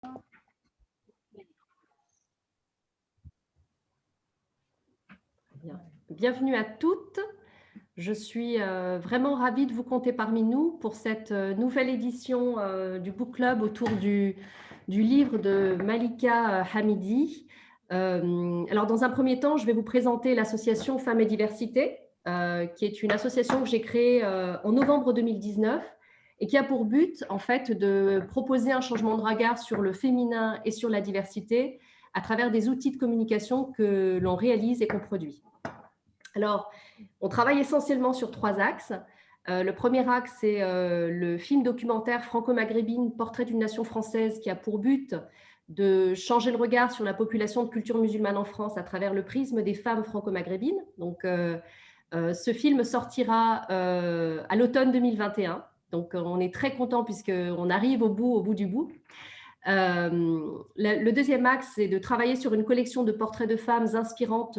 Bien. Bienvenue à toutes. Je suis vraiment ravie de vous compter parmi nous pour cette nouvelle édition du Book Club autour du livre de Malika Hamidi. Alors, dans un premier temps, je vais vous présenter l'association Femmes et Diversité, qui est une association que j'ai créée en novembre 2019 et qui a pour but, en fait, de proposer un changement de regard sur le féminin et sur la diversité à travers des outils de communication que l'on réalise et qu'on produit. Alors, on travaille essentiellement sur 3 axes. Le premier axe, c'est le film documentaire franco-maghrébine Portrait d'une nation française, qui a pour but de changer le regard sur la population de culture musulmane en France à travers le prisme des femmes franco-maghrébines. Donc, ce film sortira à l'automne 2021. Donc, on est très content puisqu'on arrive au bout du bout. Le deuxième axe, c'est de travailler sur une collection de portraits de femmes inspirantes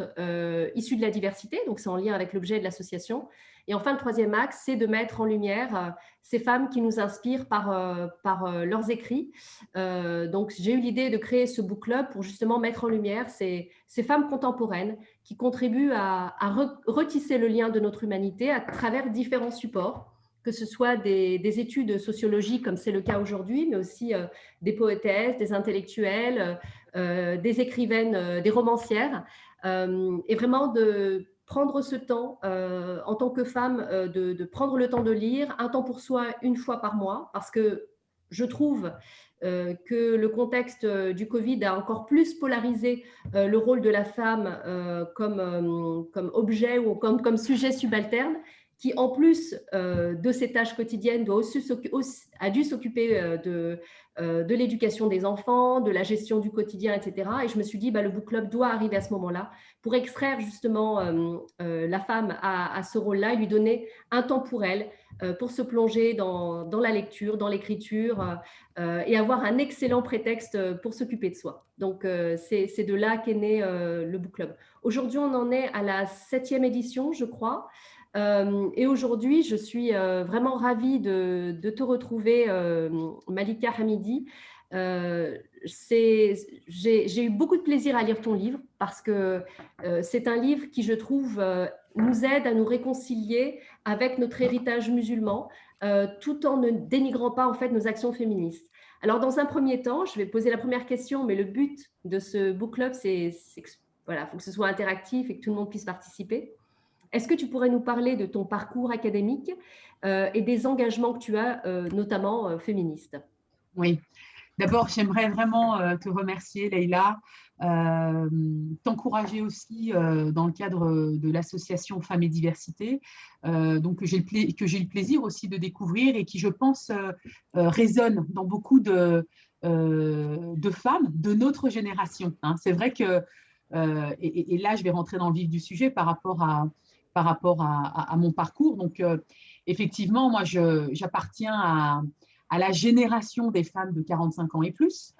issues de la diversité, donc c'est en lien avec l'objet de l'association. Et enfin, le troisième axe, c'est de mettre en lumière ces femmes qui nous inspirent par leurs écrits. Donc, j'ai eu l'idée de créer ce book club pour justement mettre en lumière ces femmes contemporaines qui contribuent à retisser le lien de notre humanité à travers différents supports, que ce soit des études sociologiques, comme c'est le cas aujourd'hui, mais aussi des poétesses, des intellectuelles, des écrivaines, des romancières, et vraiment de prendre ce temps en tant que femme, de prendre le temps de lire, un temps pour soi une fois par mois, parce que je trouve que le contexte du Covid a encore plus polarisé le rôle de la femme comme objet ou comme sujet subalterne, qui, en plus de ses tâches quotidiennes, a dû s'occuper de l'éducation des enfants, de la gestion du quotidien, etc. Et je me suis dit, le book club doit arriver à ce moment-là pour extraire justement la femme à ce rôle-là et lui donner un temps pour elle, pour se plonger dans la lecture, dans l'écriture, et avoir un excellent prétexte pour s'occuper de soi. Donc, c'est de là qu'est né le book club. Aujourd'hui, on en est à la 7e édition, je crois. Et aujourd'hui, je suis vraiment ravie de te retrouver, Malika Hamidi. J'ai eu beaucoup de plaisir à lire ton livre parce que c'est un livre qui, je trouve, nous aide à nous réconcilier avec notre héritage musulman, tout en ne dénigrant pas en fait nos actions féministes. Alors, dans un premier temps, je vais poser la première question, mais le but de ce book club, c'est que voilà, faut que ce soit interactif et que tout le monde puisse participer. Est-ce que tu pourrais nous parler de ton parcours académique et des engagements que tu as, notamment féministes? Oui. D'abord, j'aimerais vraiment te remercier, Leïla, t'encourager aussi dans le cadre de l'association Femmes et Diversité, donc que j'ai le plaisir aussi de découvrir et qui, je pense, résonne dans beaucoup de femmes de notre génération. Hein. C'est vrai que, et là, je vais rentrer dans le vif du sujet par rapport à mon parcours. Donc, effectivement, moi, j'appartiens à la génération des femmes de 45 ans et plus,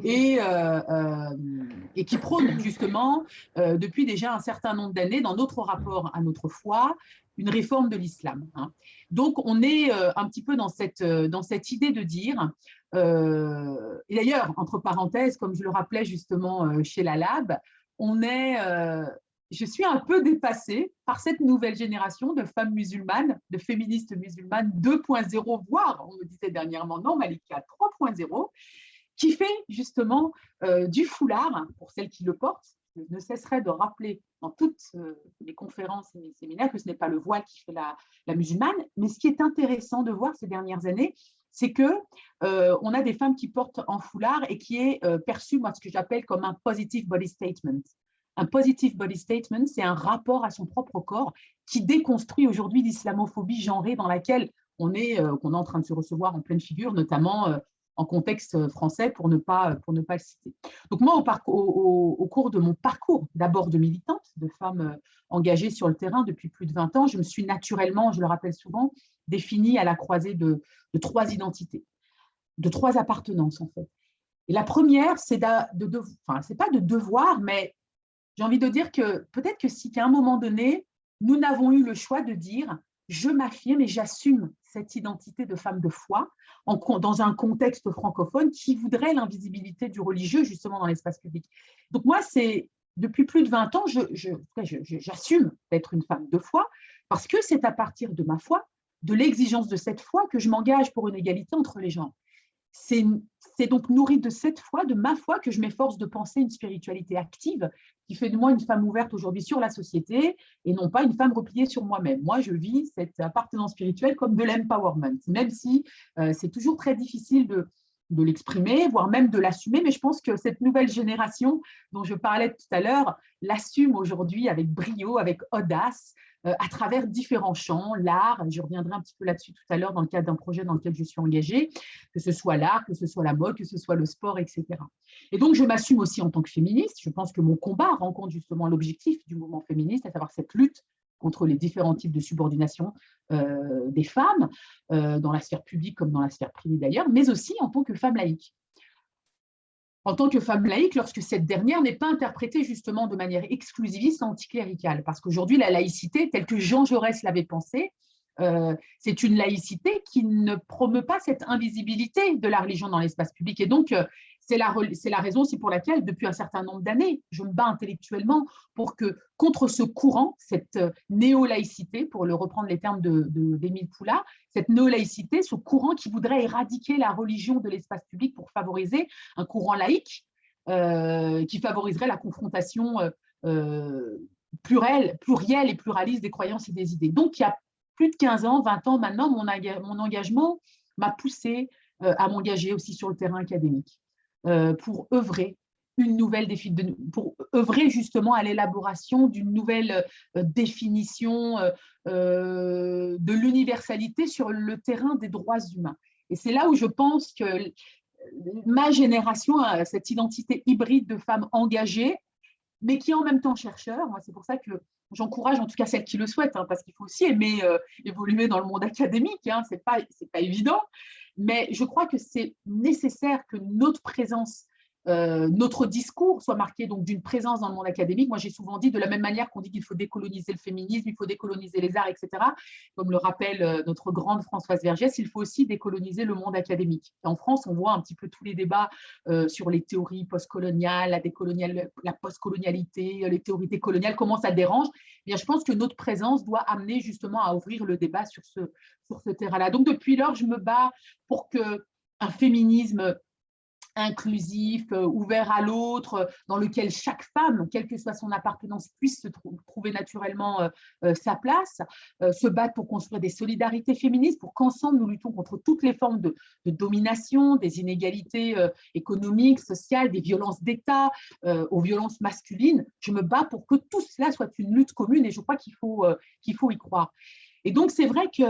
et qui prône justement, depuis déjà un certain nombre d'années, dans notre rapport à notre foi, une réforme de l'islam. Hein. Donc, on est un petit peu dans cette idée de dire, et d'ailleurs, entre parenthèses, comme je le rappelais justement chez la Lab, je suis un peu dépassée par cette nouvelle génération de femmes musulmanes, de féministes musulmanes 2.0, voire, on me disait dernièrement, non, Malika, 3.0, qui fait justement du foulard, pour celles qui le portent. Je ne cesserai de rappeler dans toutes mes conférences et mes séminaires que ce n'est pas le voile qui fait la musulmane, mais ce qui est intéressant de voir ces dernières années, c'est qu'on a des femmes qui portent en foulard et qui est perçu, moi, ce que j'appelle comme un positive body statement. Un positive body statement, c'est un rapport à son propre corps qui déconstruit aujourd'hui l'islamophobie genrée dans laquelle qu'on est en train de se recevoir en pleine figure, notamment en contexte français, pour ne pas le citer. Donc moi, au cours de mon parcours, d'abord de militante, de femme engagée sur le terrain depuis plus de 20 ans, je me suis naturellement, je le rappelle souvent, définie à la croisée de 3 identités, de 3 appartenances en fait. Et la première, c'est c'est pas de devoir, mais j'ai envie de dire que peut-être que si qu'à un moment donné, nous n'avons eu le choix de dire je m'affirme et j'assume cette identité de femme de foi dans un contexte francophone qui voudrait l'invisibilité du religieux justement dans l'espace public. Donc moi, c'est depuis plus de 20 ans, j'assume d'être une femme de foi parce que c'est à partir de ma foi, de l'exigence de cette foi que je m'engage pour une égalité entre les genres. C'est donc nourri de cette foi, de ma foi, que je m'efforce de penser une spiritualité active qui fait de moi une femme ouverte aujourd'hui sur la société et non pas une femme repliée sur moi-même. Moi, je vis cette appartenance spirituelle comme de l'empowerment, même si c'est toujours très difficile de l'exprimer, voire même de l'assumer, mais je pense que cette nouvelle génération dont je parlais tout à l'heure l'assume aujourd'hui avec brio, avec audace, à travers différents champs, l'art, je reviendrai un petit peu là-dessus tout à l'heure dans le cadre d'un projet dans lequel je suis engagée, que ce soit l'art, que ce soit la mode, que ce soit le sport, etc. Et donc, je m'assume aussi en tant que féministe. Je pense que mon combat rencontre justement l'objectif du mouvement féministe, à savoir cette lutte contre les différents types de subordination des femmes, dans la sphère publique comme dans la sphère privée d'ailleurs, mais aussi en tant que femme laïque. En tant que femme laïque, lorsque cette dernière n'est pas interprétée justement de manière exclusiviste, anticléricale. Parce qu'aujourd'hui, la laïcité, telle que Jean Jaurès l'avait pensée, c'est une laïcité qui ne promeut pas cette invisibilité de la religion dans l'espace public. Et donc, c'est la raison aussi pour laquelle, depuis un certain nombre d'années, je me bats intellectuellement pour que, contre ce courant, cette néo-laïcité, pour le reprendre les termes d'Émile Poula, cette néo-laïcité, ce courant qui voudrait éradiquer la religion de l'espace public pour favoriser un courant laïque qui favoriserait la confrontation plurielle et pluraliste des croyances et des idées. Donc, il y a plus de 15 ans, 20 ans maintenant, mon engagement m'a poussé à m'engager aussi sur le terrain académique pour œuvrer pour œuvrer justement à l'élaboration d'une nouvelle définition de l'universalité sur le terrain des droits humains. Et c'est là où je pense que ma génération a cette identité hybride de femmes engagées, mais qui est en même temps chercheur. C'est pour ça que j'encourage en tout cas celles qui le souhaitent, parce qu'il faut aussi aimer évoluer dans le monde académique, c'est pas évident, mais je crois que c'est nécessaire que notre présence, notre discours soit marqué donc d'une présence dans le monde académique. Moi, j'ai souvent dit, de la même manière qu'on dit qu'il faut décoloniser le féminisme, il faut décoloniser les arts, etc., comme le rappelle notre grande Françoise Vergès, il faut aussi décoloniser le monde académique. En France, on voit un petit peu tous les débats sur les théories postcoloniales, la postcolonialité, les théories décoloniales, comment ça dérange. Eh bien, je pense que notre présence doit amener justement à ouvrir le débat sur ce terrain-là. Donc, depuis lors, je me bats pour qu'un féminisme inclusif, ouvert à l'autre, dans lequel chaque femme, quelle que soit son appartenance, puisse se trouver naturellement sa place, se battre pour construire des solidarités féministes, pour qu'ensemble nous luttons contre toutes les formes de domination, des inégalités économiques, sociales, des violences d'État, aux violences masculines. Je me bats pour que tout cela soit une lutte commune et je crois qu'il faut y croire. Et donc, c'est vrai que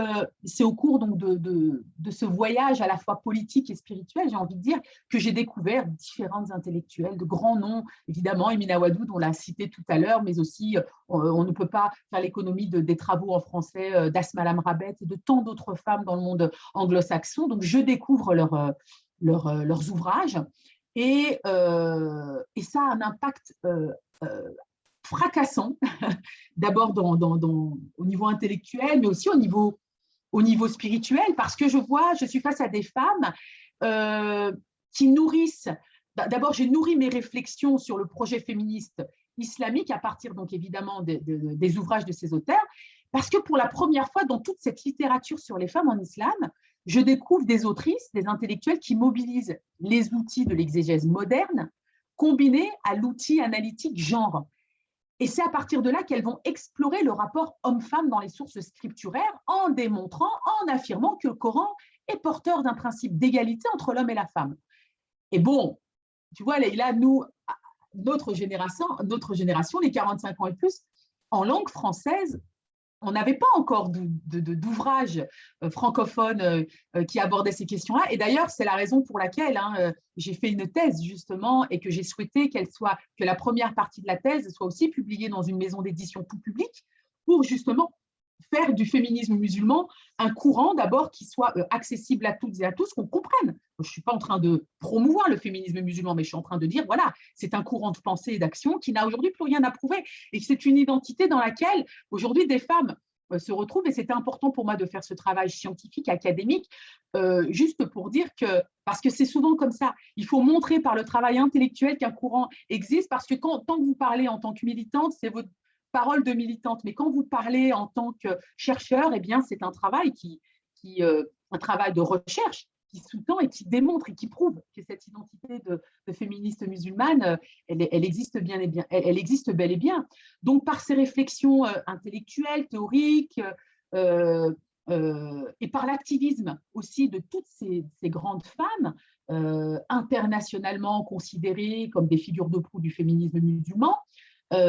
c'est au cours donc, de ce voyage à la fois politique et spirituel, j'ai envie de dire, que j'ai découvert différentes intellectuelles, de grands noms, évidemment, Emina Wadud, on l'a cité tout à l'heure, mais aussi, on ne peut pas faire l'économie des travaux en français d'Asma Lamrabet et de tant d'autres femmes dans le monde anglo-saxon. Donc, je découvre leurs ouvrages et ça a un impact fracassant, d'abord au niveau intellectuel, mais aussi au niveau spirituel, parce que je suis face à des femmes qui nourrissent, d'abord j'ai nourri mes réflexions sur le projet féministe islamique à partir donc évidemment des ouvrages de ces auteurs, parce que pour la première fois dans toute cette littérature sur les femmes en islam, je découvre des autrices, des intellectuels qui mobilisent les outils de l'exégèse moderne combinés à l'outil analytique genre. Et c'est à partir de là qu'elles vont explorer le rapport homme-femme dans les sources scripturaires en démontrant, en affirmant que le Coran est porteur d'un principe d'égalité entre l'homme et la femme. Et bon, tu vois, Leïla, notre génération, les 45 ans et plus, en langue française, on n'avait pas encore d'ouvrage francophone qui abordait ces questions-là. Et d'ailleurs, c'est la raison pour laquelle j'ai fait une thèse, justement, et que j'ai souhaité que la première partie de la thèse soit aussi publiée dans une maison d'édition tout public pour justement faire du féminisme musulman un courant d'abord qui soit accessible à toutes et à tous, qu'on comprenne. Je ne suis pas en train de promouvoir le féminisme musulman, mais je suis en train de dire, voilà, c'est un courant de pensée et d'action qui n'a aujourd'hui plus rien à prouver et que c'est une identité dans laquelle aujourd'hui des femmes se retrouvent. Et c'était important pour moi de faire ce travail scientifique, académique, juste pour dire que, parce que c'est souvent comme ça, il faut montrer par le travail intellectuel qu'un courant existe, parce que tant que vous parlez en tant que militante, c'est votre parole de militante, mais quand vous parlez en tant que chercheur, eh bien, c'est un travail un travail de recherche qui sous-tend et qui démontre et qui prouve que cette identité de féministe musulmane, elle existe bien et bien, elle existe bel et bien. Donc, par ces réflexions intellectuelles, théoriques, et par l'activisme aussi de toutes ces grandes femmes internationalement considérées comme des figures de proue du féminisme musulman,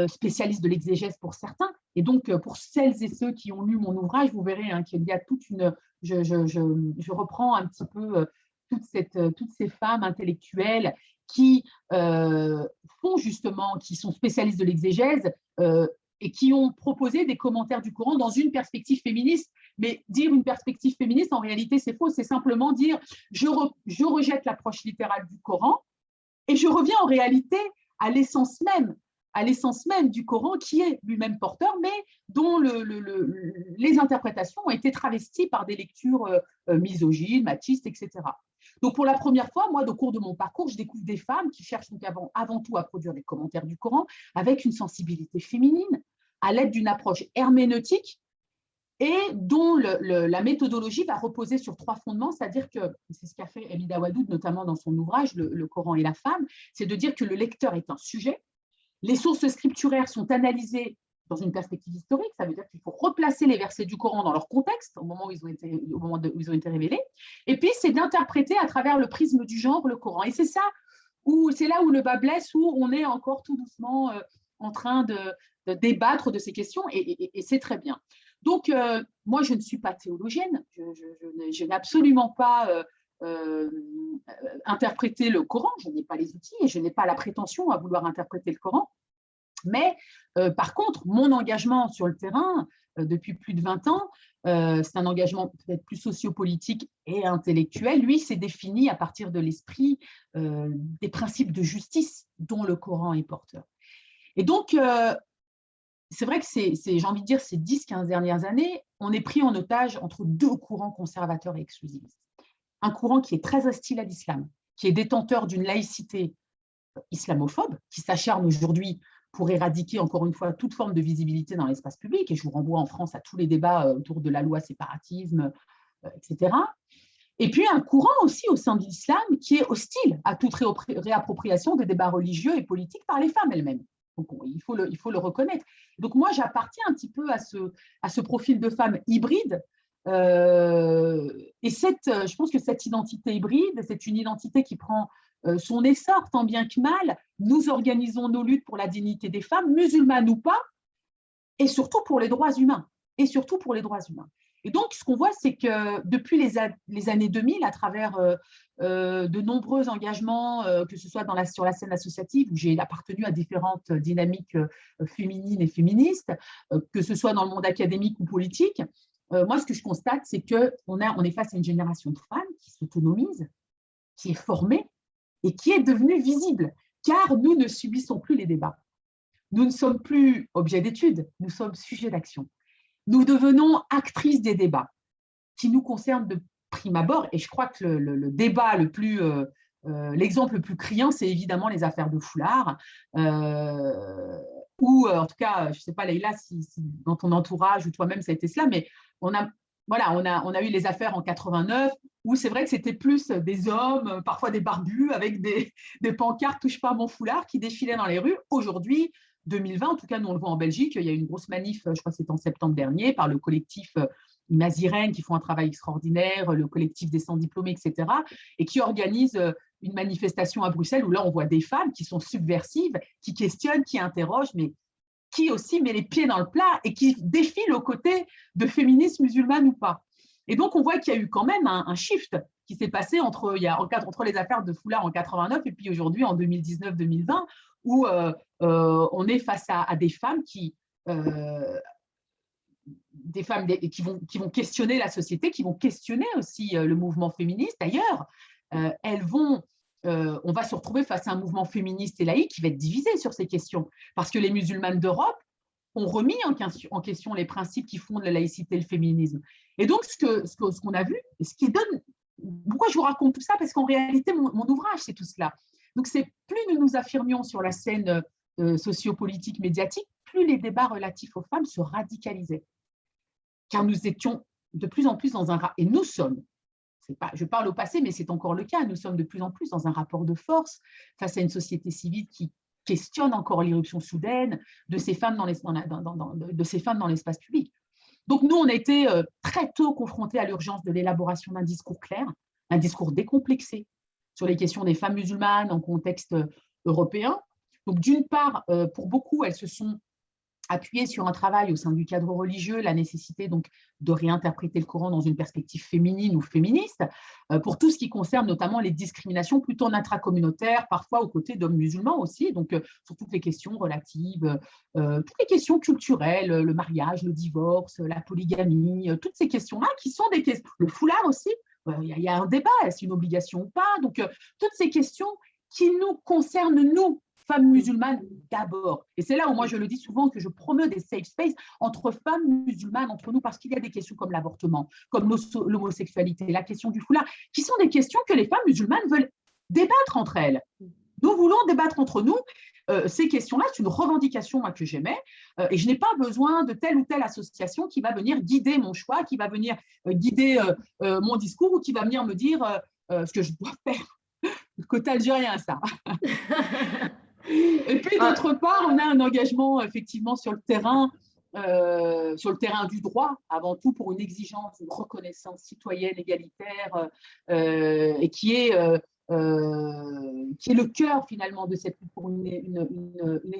spécialistes de l'exégèse pour certains. Et donc, pour celles et ceux qui ont lu mon ouvrage, vous verrez qu'il y a toute une… Je reprends un petit peu toutes ces femmes intellectuelles qui font justement, qui sont spécialistes de l'exégèse et qui ont proposé des commentaires du Coran dans une perspective féministe. Mais dire une perspective féministe, en réalité, c'est faux. C'est simplement dire je rejette l'approche littérale du Coran et je reviens en réalité à l'essence même du Coran, qui est lui-même porteur, mais dont les interprétations ont été travesties par des lectures misogynes, machistes, etc. Donc, pour la première fois, moi, au cours de mon parcours, je découvre des femmes qui cherchent donc avant tout à produire des commentaires du Coran avec une sensibilité féminine, à l'aide d'une approche herméneutique et dont la méthodologie va reposer sur 3 fondements, c'est-à-dire que, c'est ce qu'a fait Elida Wadoud, notamment dans son ouvrage le Coran et la femme, c'est de dire que le lecteur est un sujet. Les sources scripturaires sont analysées dans une perspective historique, ça veut dire qu'il faut replacer les versets du Coran dans leur contexte au moment où ils ont été révélés. Et puis, c'est d'interpréter à travers le prisme du genre le Coran. Et c'est là où le bas blesse, où on est encore tout doucement en train de débattre de ces questions, et c'est très bien. Donc, moi, je ne suis pas théologienne, je n'ai absolument pas interprété le Coran, je n'ai pas les outils et je n'ai pas la prétention à vouloir interpréter le Coran. Mais par contre, mon engagement sur le terrain depuis plus de 20 ans, c'est un engagement peut-être plus sociopolitique et intellectuel. Lui, s'est défini à partir de l'esprit des principes de justice dont le Coran est porteur. Et donc, c'est vrai que j'ai envie de dire, ces 10-15 dernières années, on est pris en otage entre 2 courants conservateurs et exclusivistes. Un courant qui est très hostile à l'islam, qui est détenteur d'une laïcité islamophobe, qui s'acharne aujourd'hui pour éradiquer encore une fois toute forme de visibilité dans l'espace public, et je vous renvoie en France à tous les débats autour de la loi séparatisme, etc. Et puis un courant aussi au sein de l'islam qui est hostile à toute réappropriation des débats religieux et politiques par les femmes elles-mêmes. Donc, il faut le reconnaître. Donc moi, j'appartiens un petit peu à ce profil de femme hybride. Et je pense que cette identité hybride, c'est une identité qui prend son essor tant bien que mal. Nous organisons nos luttes pour la dignité des femmes, musulmanes ou pas, et surtout pour les droits humains. Et donc, ce qu'on voit, c'est que depuis les années 2000, à travers de nombreux engagements, que ce soit sur la scène associative, où j'ai appartenu à différentes dynamiques féminines et féministes, que ce soit dans le monde académique ou politique, moi, ce que je constate, c'est qu'on est face à une génération de femmes qui s'autonomise, qui est formée et qui est devenue visible, car nous ne subissons plus les débats. Nous ne sommes plus objets d'étude, nous sommes sujets d'action. Nous devenons actrices des débats qui nous concernent de prime abord, et je crois que le débat l'exemple le plus criant, c'est évidemment les affaires de Foulard, ou en tout cas, je ne sais pas Leïla, si dans ton entourage ou toi-même ça a été cela, mais on a eu les affaires en 89, où c'est vrai que c'était plus des hommes, parfois des barbus, avec des pancartes « Touche pas à mon foulard » qui défilaient dans les rues. Aujourd'hui, 2020, en tout cas, nous on le voit en Belgique, il y a eu une grosse manif, je crois que c'était en septembre dernier, par le collectif Imazirène, qui font un travail extraordinaire, le collectif des sans-diplômés, etc., et qui organise une manifestation à Bruxelles où là, on voit des femmes qui sont subversives, qui questionnent, qui interrogent, mais qui aussi met les pieds dans le plat et qui défilent aux côtés de féministes musulmanes ou pas. Et donc, on voit qu'il y a eu quand même un shift qui s'est passé entre les affaires de Foulard en 89 et puis aujourd'hui en 2019-2020, où on est face à des femmes qui vont questionner la société, qui vont questionner aussi le mouvement féministe. D'ailleurs, on va se retrouver face à un mouvement féministe et laïque qui va être divisé sur ces questions, parce que les musulmanes d'Europe ont remis en question les principes qui fondent la laïcité et le féminisme. Et donc, ce qu'on a vu, ce qui donne… Pourquoi je vous raconte tout ça? Parce qu'en réalité, mon ouvrage, c'est tout cela. Donc, c'est plus nous nous affirmions sur la scène sociopolitique, médiatique, plus les débats relatifs aux femmes se radicalisaient. Car nous étions de plus en plus dans un… Et nous sommes, pas, je parle au passé, mais c'est encore le cas, nous sommes de plus en plus dans un rapport de force face à une société civile qui questionne encore l'irruption soudaine de ces femmes dans l'espace public. Donc nous, on a été très tôt confrontés à l'urgence de l'élaboration d'un discours clair, un discours décomplexé sur les questions des femmes musulmanes en contexte européen. Donc d'une part, pour beaucoup, elles se sont appuyées sur un travail au sein du cadre religieux, la nécessité donc de réinterpréter le Coran dans une perspective féminine ou féministe, pour tout ce qui concerne notamment les discriminations plutôt intracommunautaires, parfois aux côtés d'hommes musulmans aussi, donc sur toutes les questions relatives, toutes les questions culturelles, le mariage, le divorce, la polygamie, toutes ces questions-là qui sont des questions, le foulard aussi, il y a un débat, est-ce une obligation ou pas, donc toutes ces questions qui nous concernent, nous, femmes musulmanes d'abord. Et c'est là où moi je le dis souvent que je promeus des safe spaces entre femmes musulmanes, entre nous, parce qu'il y a des questions comme l'avortement, comme l'homosexualité, la question du foulard, qui sont des questions que les femmes musulmanes veulent débattre entre elles. Nous voulons débattre entre nous. Ces questions-là, c'est une revendication moi, que j'aimais, et je n'ai pas besoin de telle ou telle association qui va venir guider mon choix, qui va venir guider mon discours ou qui va venir me dire ce que je dois faire. Le côté algérien, ça. Et puis, d'autre part, on a un engagement effectivement sur le terrain du droit, avant tout pour une exigence, une reconnaissance citoyenne égalitaire, et qui est le cœur finalement de cette lutte pour une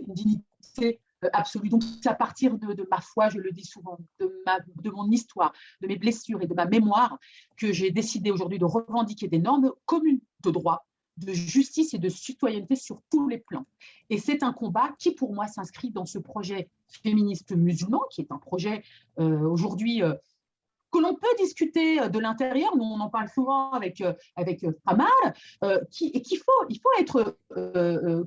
dignité absolue. Donc, c'est à partir de ma foi, je le dis souvent, de mon histoire, de mes blessures et de ma mémoire, que j'ai décidé aujourd'hui de revendiquer des normes communes de droit, de justice et de citoyenneté sur tous les plans. Et c'est un combat qui, pour moi, s'inscrit dans ce projet féministe musulman, qui est un projet aujourd'hui que l'on peut discuter de l'intérieur. Nous, on en parle souvent avec Amal, il faut être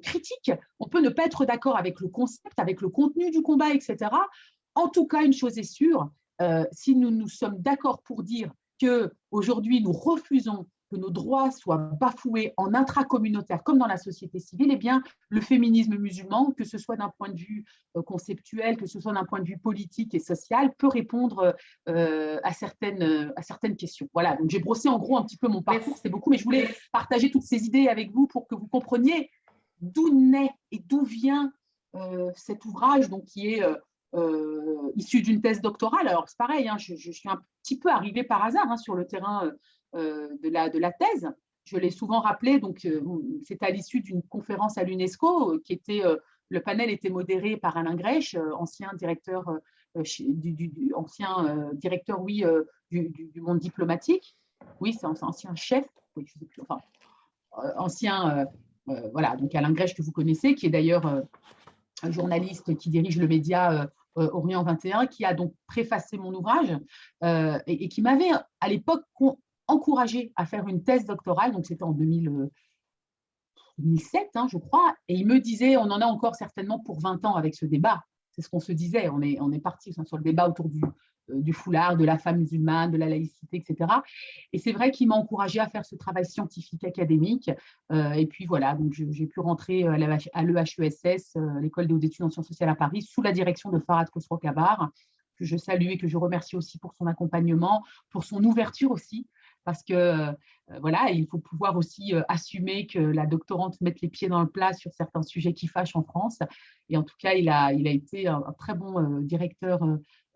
critique. On peut ne pas être d'accord avec le concept, avec le contenu du combat, etc. En tout cas, une chose est sûre, si nous sommes d'accord pour dire qu'aujourd'hui, nous refusons que nos droits soient bafoués en intracommunautaire comme dans la société civile, eh bien, le féminisme musulman, que ce soit d'un point de vue conceptuel, que ce soit d'un point de vue politique et social, peut répondre à certaines questions. Voilà, donc j'ai brossé en gros un petit peu mon parcours, c'est beaucoup, mais je voulais partager toutes ces idées avec vous pour que vous compreniez d'où naît et d'où vient cet ouvrage, donc, qui est issu d'une thèse doctorale. Alors, c'est pareil, hein, je suis un petit peu arrivée par hasard sur le terrain de la thèse. Je l'ai souvent rappelé, donc c'est à l'issue d'une conférence à l'UNESCO qui était, le panel était modéré par Alain Grèche, ancien directeur, du monde diplomatique. Oui, c'est ancien chef, oui, je sais plus, enfin, ancien, voilà, donc Alain Grèche que vous connaissez, qui est d'ailleurs un journaliste qui dirige le média Orient 21, qui a donc préfacé mon ouvrage et qui m'avait à l'époque encouragé à faire une thèse doctorale, donc c'était en 2007, hein, je crois, et il me disait, on en a encore certainement pour 20 ans avec ce débat, c'est ce qu'on se disait, on est parti sur le débat autour du foulard, de la femme musulmane, de la laïcité, etc. Et c'est vrai qu'il m'a encouragé à faire ce travail scientifique académique, et puis voilà, donc j'ai pu rentrer à l'EHESS, l'école des hautes études en sciences sociales à Paris, sous la direction de Farhad Khosrow-Kabar, que je salue et que je remercie aussi pour son accompagnement, pour son ouverture aussi, parce que voilà, il faut pouvoir aussi assumer que la doctorante mette les pieds dans le plat sur certains sujets qui fâchent en France. Et en tout cas, il a été un très bon directeur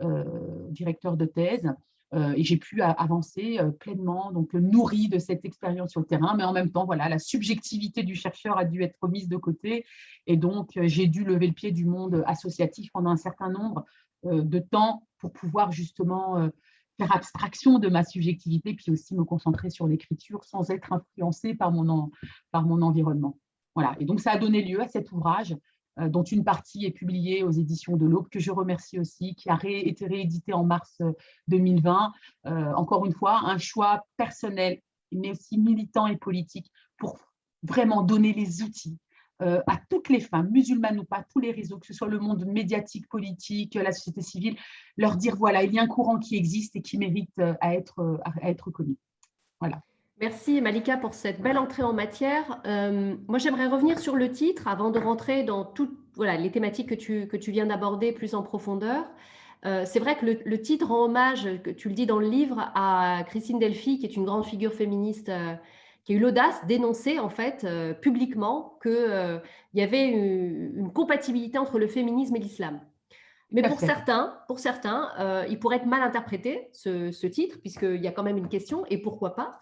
de thèse. Et j'ai pu avancer pleinement, donc nourri de cette expérience sur le terrain, mais en même temps, voilà, la subjectivité du chercheur a dû être mise de côté. Et donc, j'ai dû lever le pied du monde associatif pendant un certain nombre de temps pour pouvoir justement faire abstraction de ma subjectivité, puis aussi me concentrer sur l'écriture sans être influencée par mon environnement. Voilà. Et donc, ça a donné lieu à cet ouvrage, dont une partie est publiée aux éditions de l'Aube, que je remercie aussi, qui a été réédité en mars 2020. Encore une fois, un choix personnel, mais aussi militant et politique, pour vraiment donner les outils à toutes les femmes, musulmanes ou pas, tous les réseaux, que ce soit le monde médiatique, politique, la société civile, leur dire, voilà, il y a un courant qui existe et qui mérite à être connu. Voilà. Merci Malika pour cette belle entrée en matière. Moi, j'aimerais revenir sur le titre avant de rentrer dans toutes les thématiques que tu viens d'aborder plus en profondeur. C'est vrai que le titre rend hommage, que tu le dis dans le livre, à Christine Delphi, qui est une grande figure féministe qui a eu l'audace d'énoncer en fait publiquement qu'il y avait une compatibilité entre le féminisme et l'islam. Mais pour certains, il pourrait être mal interprété, ce titre, puisqu'il y a quand même une question, et pourquoi pas.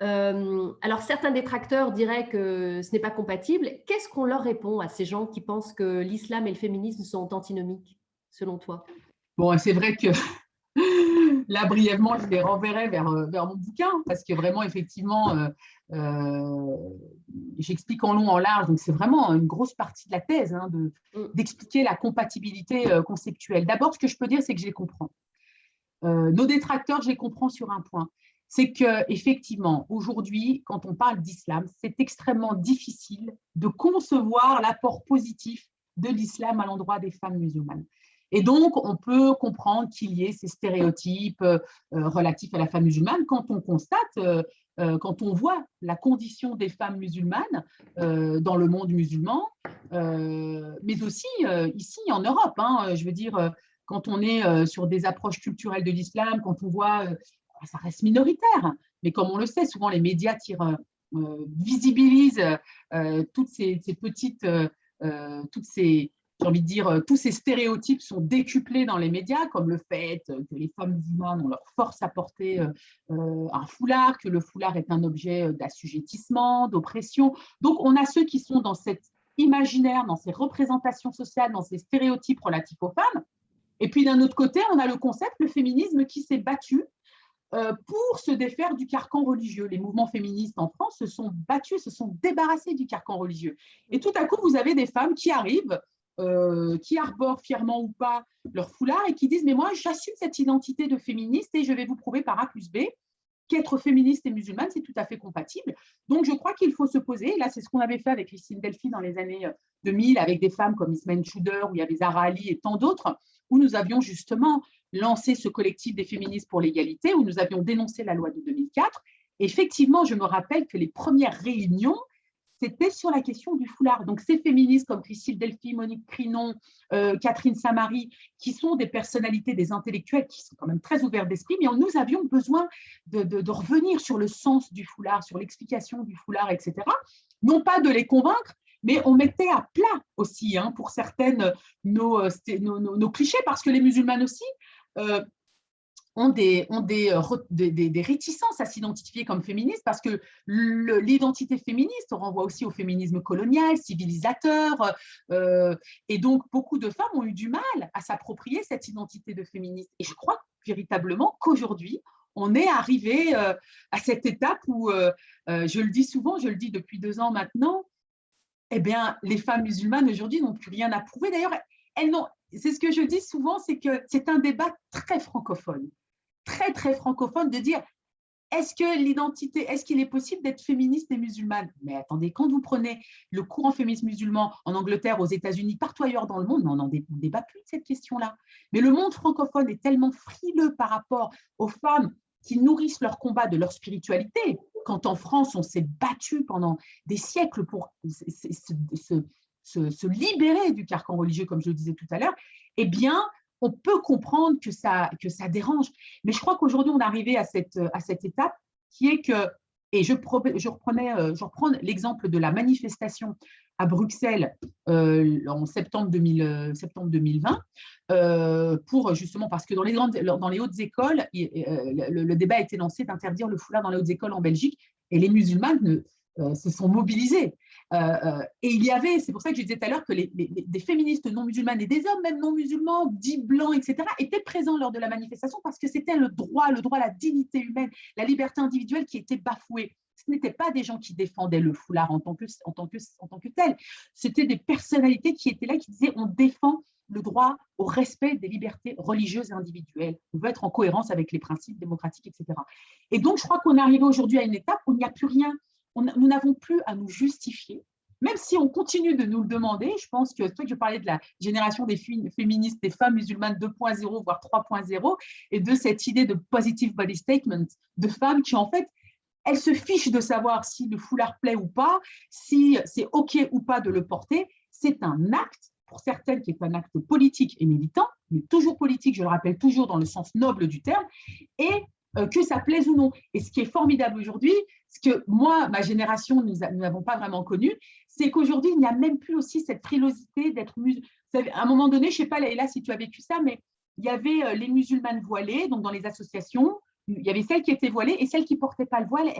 Alors, certains détracteurs diraient que ce n'est pas compatible. Qu'est-ce qu'on leur répond à ces gens qui pensent que l'islam et le féminisme sont antinomiques, selon toi? Bon, c'est vrai que là, brièvement, je les renverrai vers mon bouquin, parce que vraiment, effectivement, j'explique en long, en large, donc c'est vraiment une grosse partie de la thèse, hein, d'expliquer la compatibilité conceptuelle. D'abord, ce que je peux dire, c'est que je les comprends. Nos détracteurs, je les comprends sur un point. C'est qu'effectivement, aujourd'hui, quand on parle d'islam, c'est extrêmement difficile de concevoir l'apport positif de l'islam à l'endroit des femmes musulmanes. Et donc, on peut comprendre qu'il y ait ces stéréotypes relatifs à la femme musulmane quand on constate, quand on voit la condition des femmes musulmanes dans le monde musulman, mais aussi ici en Europe. Hein, je veux dire, quand on est sur des approches culturelles de l'islam, quand on voit, ça reste minoritaire, mais comme on le sait, souvent les médias visibilisent toutes ces petites, toutes ces, j'ai envie de dire, tous ces stéréotypes sont décuplés dans les médias, comme le fait que les femmes musulmanes ont leur force à porter un foulard, que le foulard est un objet d'assujettissement, d'oppression. Donc, on a ceux qui sont dans cet imaginaire, dans ces représentations sociales, dans ces stéréotypes relatifs aux femmes. Et puis, d'un autre côté, on a le concept, le féminisme, qui s'est battu pour se défaire du carcan religieux. Les mouvements féministes en France se sont battus, se sont débarrassés du carcan religieux. Et tout à coup, vous avez des femmes qui arrivent, qui arborent fièrement ou pas leur foulard et qui disent « mais moi, j'assume cette identité de féministe et je vais vous prouver par A plus B qu'être féministe et musulmane, c'est tout à fait compatible. » Donc, je crois qu'il faut se poser. Là, c'est ce qu'on avait fait avec Christine Delphi dans les années 2000, avec des femmes comme Ismaël Chouder, où il y avait Zahra Ali et tant d'autres, où nous avions justement lancé ce collectif des féministes pour l'égalité, où nous avions dénoncé la loi de 2004. Effectivement, je me rappelle que les premières réunions, c'était sur la question du foulard. Donc, ces féministes comme Christine Delphi, Monique Crinon, Catherine Samari, qui sont des personnalités, des intellectuels qui sont quand même très ouverts d'esprit, mais nous avions besoin de revenir sur le sens du foulard, sur l'explication du foulard, etc. Non pas de les convaincre, mais on mettait à plat aussi, hein, pour certaines, nos clichés, parce que les musulmanes aussi ont des réticences à s'identifier comme féministes, parce que l'identité féministe renvoie aussi au féminisme colonial, civilisateur, et donc beaucoup de femmes ont eu du mal à s'approprier cette identité de féministe. Et je crois véritablement qu'aujourd'hui, on est arrivé à cette étape où, je le dis souvent, je le dis depuis 2 ans maintenant, eh bien, les femmes musulmanes aujourd'hui n'ont plus rien à prouver. D'ailleurs, c'est ce que je dis souvent, c'est que c'est un débat très francophone, très, très francophone, de dire est-ce qu'il est possible d'être féministe et musulmane? Mais attendez, quand vous prenez le courant féministe musulman en Angleterre, aux États-Unis, partout ailleurs dans le monde, on ne débat plus de cette question-là. Mais le monde francophone est tellement frileux par rapport aux femmes qui nourrissent leur combat de leur spiritualité, quand en France, on s'est battu pendant des siècles pour se libérer du carcan religieux, comme je le disais tout à l'heure, eh bien, on peut comprendre que ça dérange. Mais je crois qu'aujourd'hui, on est arrivé à cette étape qui est que, et je reprends l'exemple de la manifestation à Bruxelles en septembre 2020, pour justement, parce que dans les hautes écoles, le débat a été lancé d'interdire le foulard dans les hautes écoles en Belgique, et les musulmanes se sont mobilisés. Et il y avait, c'est pour ça que je disais tout à l'heure que des féministes non musulmanes et des hommes même non musulmans, dits blancs, etc., étaient présents lors de la manifestation, parce que c'était le droit à la dignité humaine, la liberté individuelle qui était bafouée. Ce n'étaient pas des gens qui défendaient le foulard en tant que tel. C'était des personnalités qui étaient là, qui disaient on défend le droit au respect des libertés religieuses et individuelles. On veut être en cohérence avec les principes démocratiques, etc. Et donc, je crois qu'on est arrivé aujourd'hui à une étape où il n'y a plus rien. Nous n'avons plus à nous justifier, même si on continue de nous le demander, je pense que c'est toi que je parlais de la génération des féministes, des femmes musulmanes 2.0, voire 3.0, et de cette idée de positive body statement, de femmes qui, en fait, elles se fichent de savoir si le foulard plaît ou pas, si c'est OK ou pas de le porter. C'est un acte, pour certaines, qui est un acte politique et militant, mais toujours politique, je le rappelle toujours dans le sens noble du terme, et que ça plaise ou non. Et ce qui est formidable aujourd'hui, ce que moi, ma génération, nous n'avons pas vraiment connu, c'est qu'aujourd'hui, il n'y a même plus aussi cette frilosité d'être musulmane. À un moment donné, je ne sais pas, Leïla, si tu as vécu ça, mais il y avait les musulmanes voilées, donc dans les associations, il y avait celles qui étaient voilées et celles qui ne portaient pas le voile,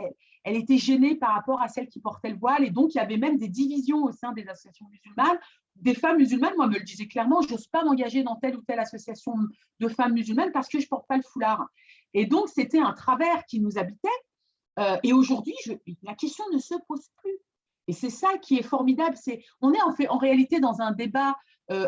elle était gênée par rapport à celles qui portaient le voile. Et donc, il y avait même des divisions au sein des associations musulmanes. Des femmes musulmanes, moi, me le disaient clairement, je n'ose pas m'engager dans telle ou telle association de femmes musulmanes parce que je ne porte pas le foulard. Et donc, c'était un travers qui nous habitait. Et aujourd'hui, la question ne se pose plus. Et c'est ça qui est formidable. On est en réalité dans un débat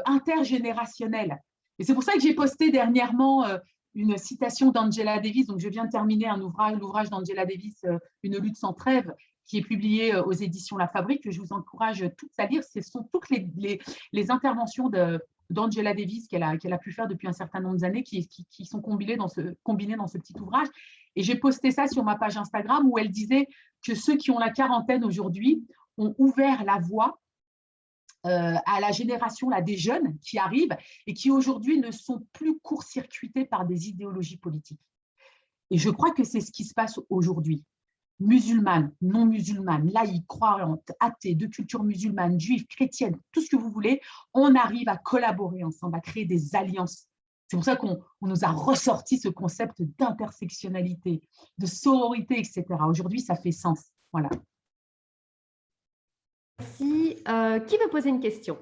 intergénérationnel. Et c'est pour ça que j'ai posté dernièrement une citation d'Angela Davis. Donc, je viens de terminer l'ouvrage d'Angela Davis, Une lutte sans trêve, qui est publié aux éditions La Fabrique, que je vous encourage tous à lire. Ce sont toutes les interventions d'Angela Davis qu'elle a pu faire depuis un certain nombre d'années, qui sont combinées dans ce petit ouvrage. Et j'ai posté ça sur ma page Instagram où elle disait que ceux qui ont la quarantaine aujourd'hui ont ouvert la voie à la génération là, des jeunes qui arrivent et qui aujourd'hui ne sont plus court-circuités par des idéologies politiques. Et je crois que c'est ce qui se passe aujourd'hui. Musulmanes, non musulmanes, laïcs, croyantes, athées, de culture musulmane, juives, chrétiennes, tout ce que vous voulez, on arrive à collaborer ensemble, à créer des alliances. C'est pour ça qu'on nous a ressorti ce concept d'intersectionnalité, de sororité, etc. Aujourd'hui, ça fait sens. Voilà. Merci. Qui veut poser une question?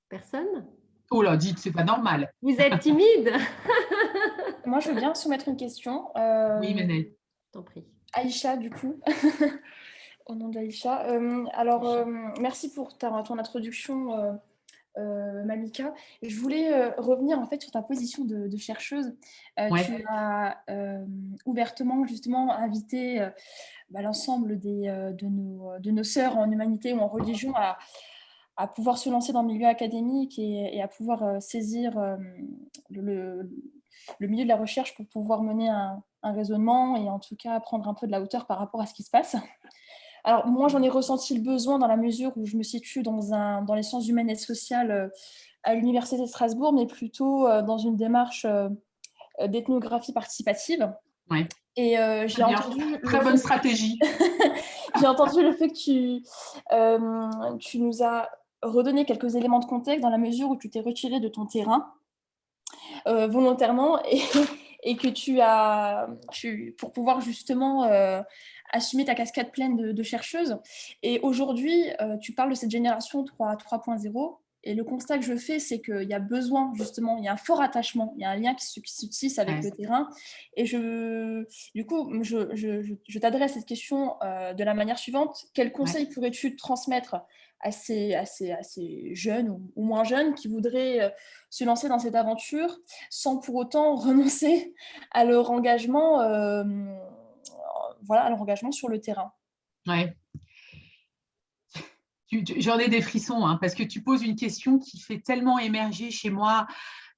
Personne? Oh là, dites, c'est pas normal. Vous êtes timide? Moi, je veux bien soumettre une question. Oui, Ménez. T'en prie. Aïcha, du coup. Au nom d'Aïcha. Merci pour ton introduction, Malika. Je voulais revenir en fait sur ta position de chercheuse. Ouais. Tu as ouvertement justement invité l'ensemble de nos sœurs en humanité ou en religion à pouvoir se lancer dans le milieu académique et à pouvoir saisir le milieu de la recherche pour pouvoir mener un raisonnement et en tout cas prendre un peu de la hauteur par rapport à ce qui se passe. Alors moi, j'en ai ressenti le besoin dans la mesure où je me situe dans les sciences humaines et sociales à l'Université de Strasbourg, mais plutôt dans une démarche d'ethnographie participative. Ouais. Et j'ai entendu... Très bonne stratégie. J'ai entendu le fait que tu nous as redonné quelques éléments de contexte dans la mesure où tu t'es retiré de ton terrain volontairement et que pour pouvoir justement assumer ta casquette pleine de chercheuse. Et aujourd'hui, tu parles de cette génération 3.0 et le constat que je fais, c'est qu'il y a besoin, justement, il y a un fort attachement, il y a un lien qui se tisse avec le terrain. Et du coup, je t'adresse cette question de la manière suivante. Quels conseils pourrais-tu transmettre à ces jeunes ou moins jeunes qui voudraient se lancer dans cette aventure sans pour autant renoncer à leur engagement, sur le terrain? Ouais. J'en ai des frissons, hein, parce que tu poses une question qui fait tellement émerger chez moi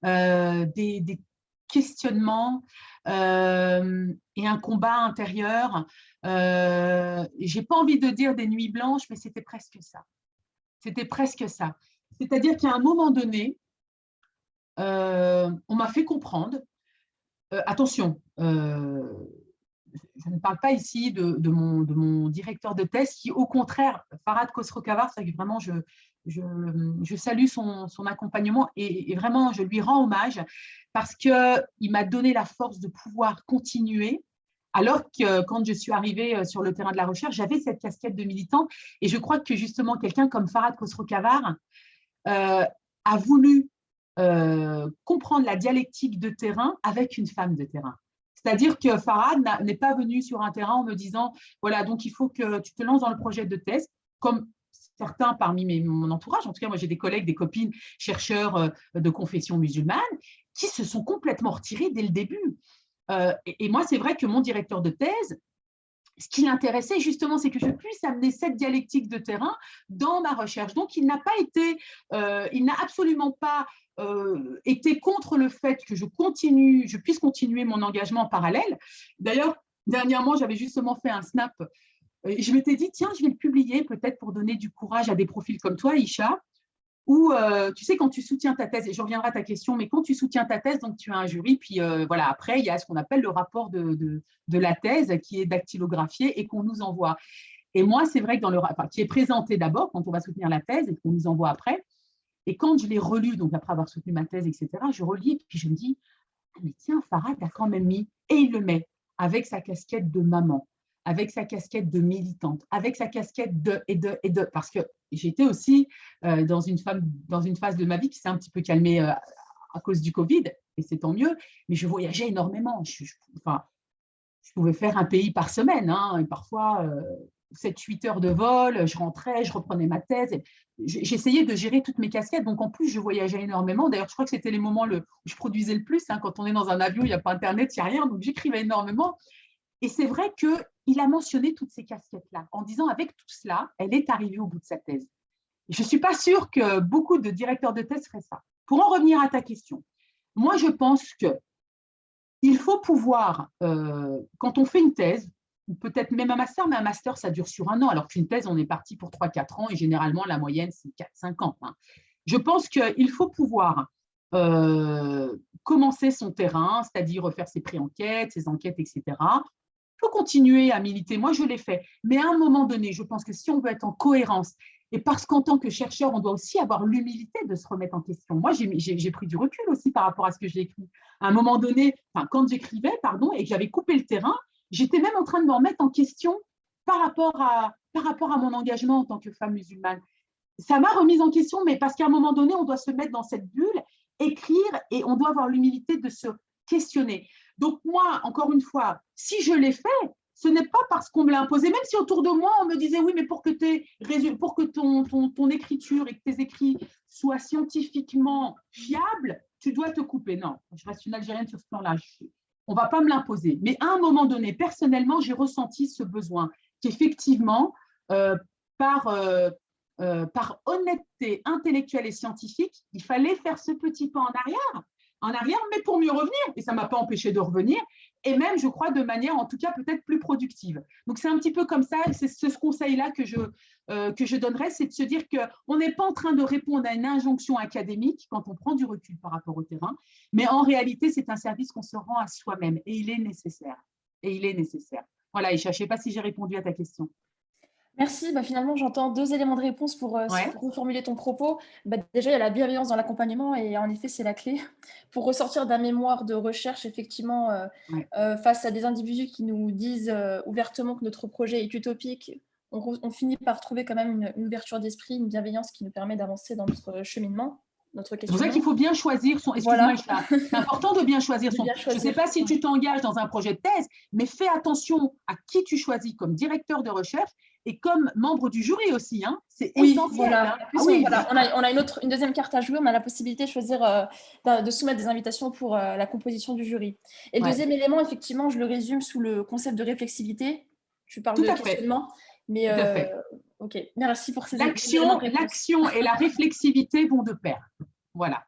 des questionnements et un combat intérieur. J'ai pas envie de dire des nuits blanches, mais c'était presque ça. C'était presque ça. C'est-à-dire qu'à un moment donné, on m'a fait comprendre, attention, je ne parle pas ici de mon directeur de thèse qui, au contraire, Farhad Khosrow-Khavar, c'est que vraiment je salue son accompagnement et vraiment je lui rends hommage parce qu'il m'a donné la force de pouvoir continuer. Alors que quand je suis arrivée sur le terrain de la recherche, j'avais cette casquette de militante et je crois que justement quelqu'un comme Farhad Khosrow-Khavar a voulu comprendre la dialectique de terrain avec une femme de terrain. C'est-à-dire que Farhad n'est pas venu sur un terrain en me disant « Voilà, donc il faut que tu te lances dans le projet de thèse », comme certains parmi mon entourage, en tout cas, moi j'ai des collègues, des copines, chercheurs de confession musulmane, qui se sont complètement retirés dès le début. Et moi, c'est vrai que mon directeur de thèse, ce qui l'intéressait justement, c'est que je puisse amener cette dialectique de terrain dans ma recherche. Donc, il n'a absolument pas été contre le fait que je puisse continuer mon engagement en parallèle. D'ailleurs, dernièrement, j'avais justement fait un snap. Et je m'étais dit, tiens, je vais le publier peut-être pour donner du courage à des profils comme toi, Isha, où, tu sais, quand tu soutiens ta thèse, et je reviendrai à ta question, mais quand tu soutiens ta thèse, donc tu as un jury, puis voilà, après, il y a ce qu'on appelle le rapport de la thèse qui est dactylographié et qu'on nous envoie. Et moi, c'est vrai que qui est présenté d'abord quand on va soutenir la thèse et qu'on nous envoie après. Et quand je l'ai relu, donc après avoir soutenu ma thèse, etc., je relis et puis je me dis, ah, mais tiens, Farhad a quand même mis, et il le met avec sa casquette de maman, avec sa casquette de militante, avec sa casquette de, parce que j'étais aussi dans une phase de ma vie qui s'est un petit peu calmée à cause du Covid, et c'est tant mieux, mais je voyageais énormément. Je pouvais faire un pays par semaine, hein, et parfois 7-8 heures de vol, je rentrais, je reprenais ma thèse. J'essayais de gérer toutes mes casquettes, donc en plus, je voyageais énormément. D'ailleurs, je crois que c'était les moments où je produisais le plus. Hein, quand on est dans un avion, il n'y a pas Internet, il n'y a rien, donc j'écrivais énormément. Et c'est vrai qu'il a mentionné toutes ces casquettes-là, en disant, avec tout cela, elle est arrivée au bout de sa thèse. Et je ne suis pas sûre que beaucoup de directeurs de thèse feraient ça. Pour en revenir à ta question, moi, je pense qu'il faut pouvoir, quand on fait une thèse, ou peut-être même un master, mais un master, ça dure sur 1 an, alors qu'une thèse, on est parti pour 3-4 ans, et généralement, la moyenne, c'est 4-5 ans. Hein. Je pense qu'il faut pouvoir commencer son terrain, c'est-à-dire refaire ses pré-enquêtes, ses enquêtes, etc. Il faut continuer à militer. Moi, je l'ai fait. Mais à un moment donné, je pense que si on veut être en cohérence, et parce qu'en tant que chercheur, on doit aussi avoir l'humilité de se remettre en question. Moi, j'ai pris du recul aussi par rapport à ce que j'ai écrit. À un moment donné, quand j'écrivais, et que j'avais coupé le terrain, j'étais même en train de me remettre en question par rapport à mon engagement en tant que femme musulmane. Ça m'a remise en question, mais parce qu'à un moment donné, on doit se mettre dans cette bulle, écrire, et on doit avoir l'humilité de se questionner. Donc moi, encore une fois, si je l'ai fait, ce n'est pas parce qu'on me l'a imposé, même si autour de moi, on me disait, oui, mais pour que ton écriture et que tes écrits soient scientifiquement fiables, tu dois te couper. Non, je reste une Algérienne sur ce plan-là. On ne va pas me l'imposer. Mais à un moment donné, personnellement, j'ai ressenti ce besoin qu'effectivement, par honnêteté intellectuelle et scientifique, il fallait faire ce petit pas en arrière, mais pour mieux revenir. Et ça ne m'a pas empêché de revenir. Et même, je crois, de manière, en tout cas, peut-être plus productive. Donc, c'est un petit peu comme ça, c'est ce conseil-là que je donnerais, c'est de se dire qu'on n'est pas en train de répondre à une injonction académique quand on prend du recul par rapport au terrain, mais en réalité, c'est un service qu'on se rend à soi-même et il est nécessaire. Voilà, Isha, je ne sais pas si j'ai répondu à ta question. Merci. Finalement, j'entends 2 éléments de réponse pour reformuler ton propos. Déjà, il y a la bienveillance dans l'accompagnement et en effet, c'est la clé. Pour ressortir d'un mémoire de recherche, effectivement, face à des individus qui nous disent ouvertement que notre projet est utopique, on finit par trouver quand même une ouverture d'esprit, une bienveillance qui nous permet d'avancer dans notre cheminement, notre questionnement. C'est pour ça qu'il faut bien choisir son… Excuse-moi, c'est important de bien choisir son… Je ne sais pas si tu t'engages dans un projet de thèse, mais fais attention à qui tu choisis comme directeur de recherche et comme membre du jury aussi, hein. C'est essentiel. Voilà. Hein. Plus, on a une deuxième carte à jouer, on a la possibilité de choisir, de soumettre des invitations pour la composition du jury. Et le deuxième élément, effectivement, je le résume sous le concept de réflexivité. Tu parles de questionnement, mais ok, merci pour ces éléments. L'action et la réflexivité vont de pair. Voilà,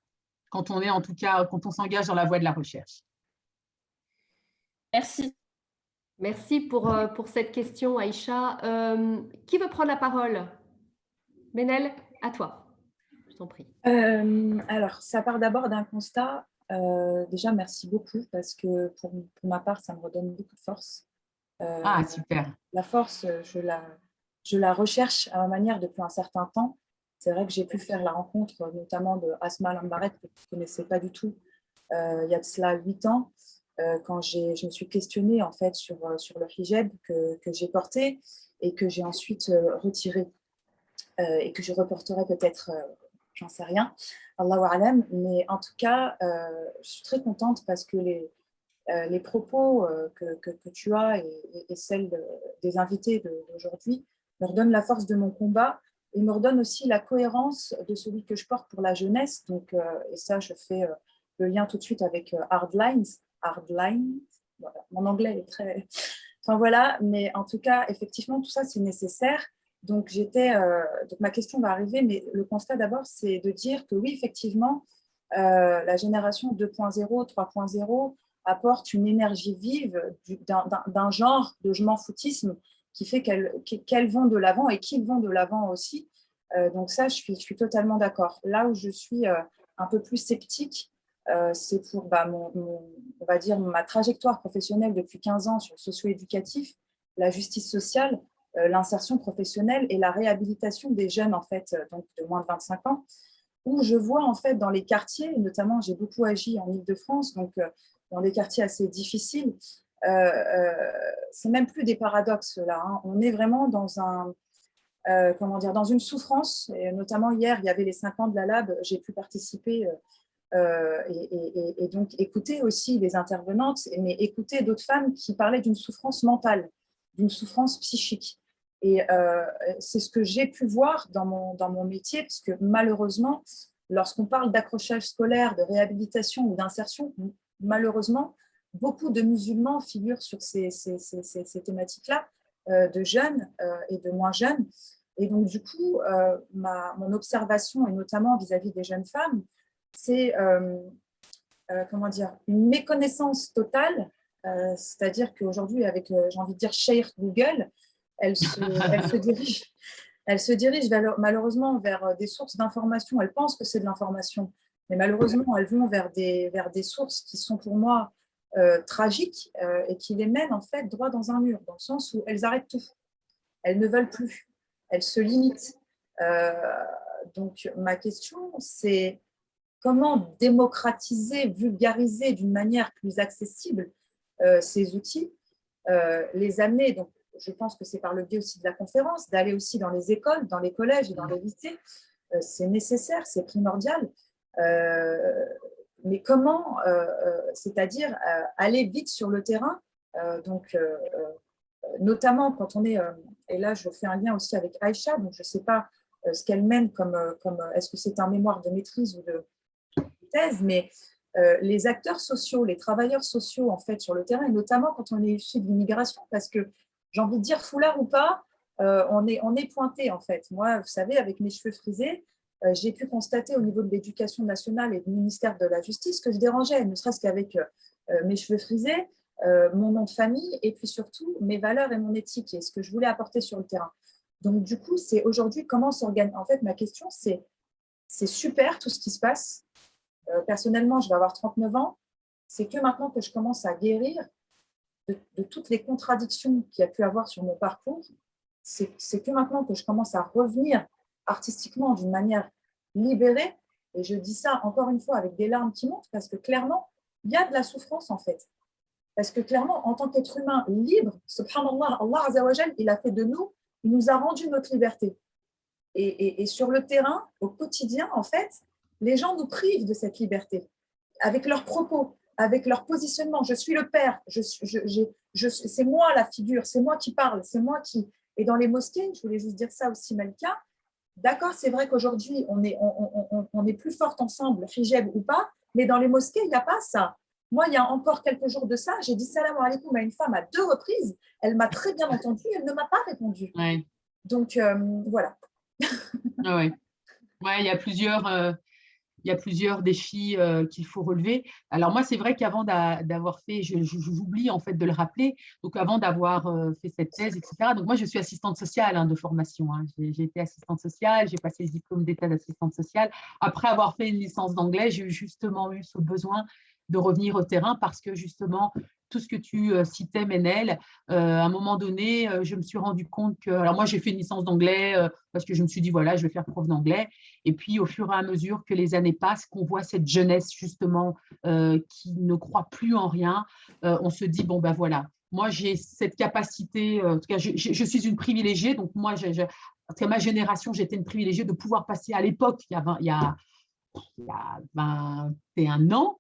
quand on s'engage dans la voie de la recherche. Merci. Merci pour cette question, Aïcha. Qui veut prendre la parole? Ménel, à toi. Je t'en prie. Alors, ça part d'abord d'un constat. Déjà, merci beaucoup parce que pour ma part, ça me redonne beaucoup de force. Super. La force, je la recherche à ma manière depuis un certain temps. C'est vrai que j'ai pu faire la rencontre notamment de Asma Lambaret, que je ne connaissais pas du tout, il y a de cela 8 ans, quand je me suis questionnée en fait, sur le hijab que j'ai porté et que j'ai ensuite retiré et que je reporterai peut-être, j'en sais rien, Allahu Alam, mais en tout cas, je suis très contente parce que les propos que tu as et celles des invités d'aujourd'hui me redonnent la force de mon combat et me redonnent aussi la cohérence de celui que je porte pour la jeunesse. Donc, et ça, je fais le lien tout de suite avec Hardlines. Voilà. Mon anglais est très, Enfin voilà, mais en tout cas, effectivement, tout ça, c'est nécessaire. Donc, donc ma question va arriver, mais le constat d'abord, c'est de dire que oui, effectivement, la génération 2.0, 3.0 apporte une énergie vive d'un genre de je m'en foutisme qui fait qu'elles vont de l'avant et qu'ils vont de l'avant aussi. Donc ça, je suis totalement d'accord. Là où je suis un peu plus sceptique, c'est pour on va dire ma trajectoire professionnelle depuis 15 ans sur le socio-éducatif, la justice sociale, l'insertion professionnelle et la réhabilitation des jeunes en fait, donc de moins de 25 ans, où je vois en fait dans les quartiers, notamment j'ai beaucoup agi en Île-de-France, donc dans des quartiers assez difficiles, c'est même plus des paradoxes là, hein. On est vraiment dans dans une souffrance, et notamment hier, il y avait les 5 ans de la LAB, j'ai pu participer et donc écouter aussi les intervenantes, mais écouter d'autres femmes qui parlaient d'une souffrance mentale, d'une souffrance psychique. Et c'est ce que j'ai pu voir dans mon métier, parce que malheureusement, lorsqu'on parle d'accrochage scolaire, de réhabilitation ou d'insertion, malheureusement, beaucoup de musulmans figurent sur ces thématiques-là, de jeunes et de moins jeunes. Et donc, du coup, mon observation, et notamment vis-à-vis des jeunes femmes, c'est une méconnaissance totale, c'est-à-dire qu'aujourd'hui, avec, j'ai envie de dire, Cheikh Google, elle se dirige malheureusement vers des sources d'information. Elle pense que c'est de l'information, mais malheureusement, elles vont vers des sources qui sont pour moi tragiques et qui les mènent en fait droit dans un mur, dans le sens où elles arrêtent tout. Elles ne veulent plus. Elles se limitent. Donc, ma question, c'est comment démocratiser, vulgariser d'une manière plus accessible ces outils, les amener, donc je pense que c'est par le biais aussi de la conférence, d'aller aussi dans les écoles, dans les collèges et dans les lycées, c'est nécessaire, c'est primordial, mais comment, c'est-à-dire aller vite sur le terrain, donc notamment quand on est, et là je fais un lien aussi avec Aïcha, donc je ne sais pas ce qu'elle mène comme est-ce que c'est un mémoire de maîtrise ou de thèse, mais les acteurs sociaux, les travailleurs sociaux en fait sur le terrain, et notamment quand on est issu de l'immigration, parce que j'ai envie de dire foulard ou pas, on est pointé en fait. Moi, vous savez, avec mes cheveux frisés, j'ai pu constater au niveau de l'éducation nationale et du ministère de la Justice que je dérangeais, ne serait-ce qu'avec mes cheveux frisés, mon nom de famille et puis surtout mes valeurs et mon éthique et ce que je voulais apporter sur le terrain. Donc du coup, c'est aujourd'hui comment s'organiser. En fait, ma question, c'est super tout ce qui se passe. Personnellement, je vais avoir 39 ans. C'est que maintenant que je commence à guérir de toutes les contradictions qu'il y a pu avoir sur mon parcours, c'est que maintenant que je commence à revenir artistiquement d'une manière libérée, et je dis ça encore une fois avec des larmes qui montent, parce que clairement, il y a de la souffrance en fait. Parce que clairement, en tant qu'être humain libre, subhanallah, Allah Azza wa Jal, il a fait de nous, il nous a rendu notre liberté. Et sur le terrain, au quotidien, en fait, les gens nous privent de cette liberté, avec leurs propos, avec leur positionnement. Je suis le père, c'est moi la figure, c'est moi qui parle, c'est moi qui… Et dans les mosquées, je voulais juste dire ça aussi, Malika, d'accord, c'est vrai qu'aujourd'hui, on est plus fortes ensemble, hijab ou pas, mais dans les mosquées, il n'y a pas ça. Moi, il y a encore quelques jours de ça, j'ai dit salam alaikum à une femme à 2 reprises. Elle m'a très bien entendue, elle ne m'a pas répondu. Ouais. Donc, voilà. Ah ouais. Ouais, il y a plusieurs défis qu'il faut relever. Alors moi, c'est vrai qu'avant d'avoir fait, j'oublie en fait de le rappeler, donc avant d'avoir fait cette thèse, etc. Donc moi, je suis assistante sociale de formation. J'ai été assistante sociale, j'ai passé le diplôme d'état d'assistante sociale. Après avoir fait une licence d'anglais, j'ai justement eu ce besoin de revenir au terrain parce que justement, tout ce que tu citais, Ménel, à un moment donné, je me suis rendu compte que… Alors moi, j'ai fait une licence d'anglais parce que je me suis dit, voilà, je vais faire prof d'anglais. Et puis, au fur et à mesure que les années passent, qu'on voit cette jeunesse, justement, qui ne croit plus en rien, on se dit, bon, ben voilà, moi, j'ai cette capacité, en tout cas, je suis une privilégiée. Donc, moi, en tout cas, ma génération, j'étais une privilégiée de pouvoir passer à l'époque, il y a 21 ans,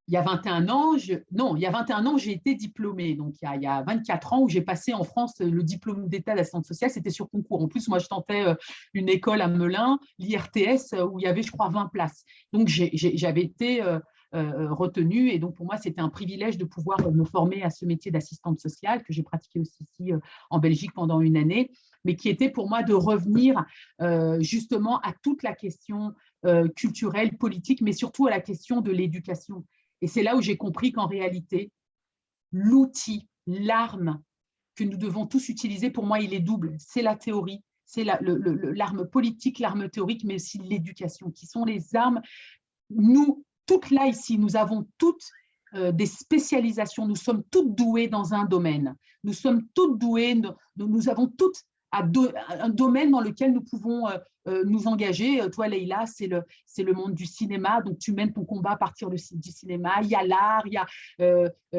il y a 21 ans, j'ai été diplômée. Donc, il y a 24 ans où j'ai passé en France le diplôme d'état d'assistante sociale. C'était sur concours. En plus, moi, je tentais une école à Melun, l'IRTS, où il y avait, je crois, 20 places. Donc, j'avais été retenue. Et donc, pour moi, c'était un privilège de pouvoir me former à ce métier d'assistante sociale que j'ai pratiqué aussi ici en Belgique pendant une année, mais qui était pour moi de revenir justement à toute la question culturelle, politique, mais surtout à la question de l'éducation. Et c'est là où j'ai compris qu'en réalité, l'outil, l'arme que nous devons tous utiliser, pour moi, il est double. C'est la théorie, c'est l'arme politique, l'arme théorique, mais aussi l'éducation, qui sont les armes. Nous, toutes là ici, nous avons toutes des spécialisations, nous sommes toutes douées dans un domaine. Nous sommes toutes douées, nous avons toutes un domaine dans lequel nous pouvons nous engager. Toi, Leïla, c'est le monde du cinéma, donc tu mènes ton combat à partir du cinéma. Il y a l'art, il y a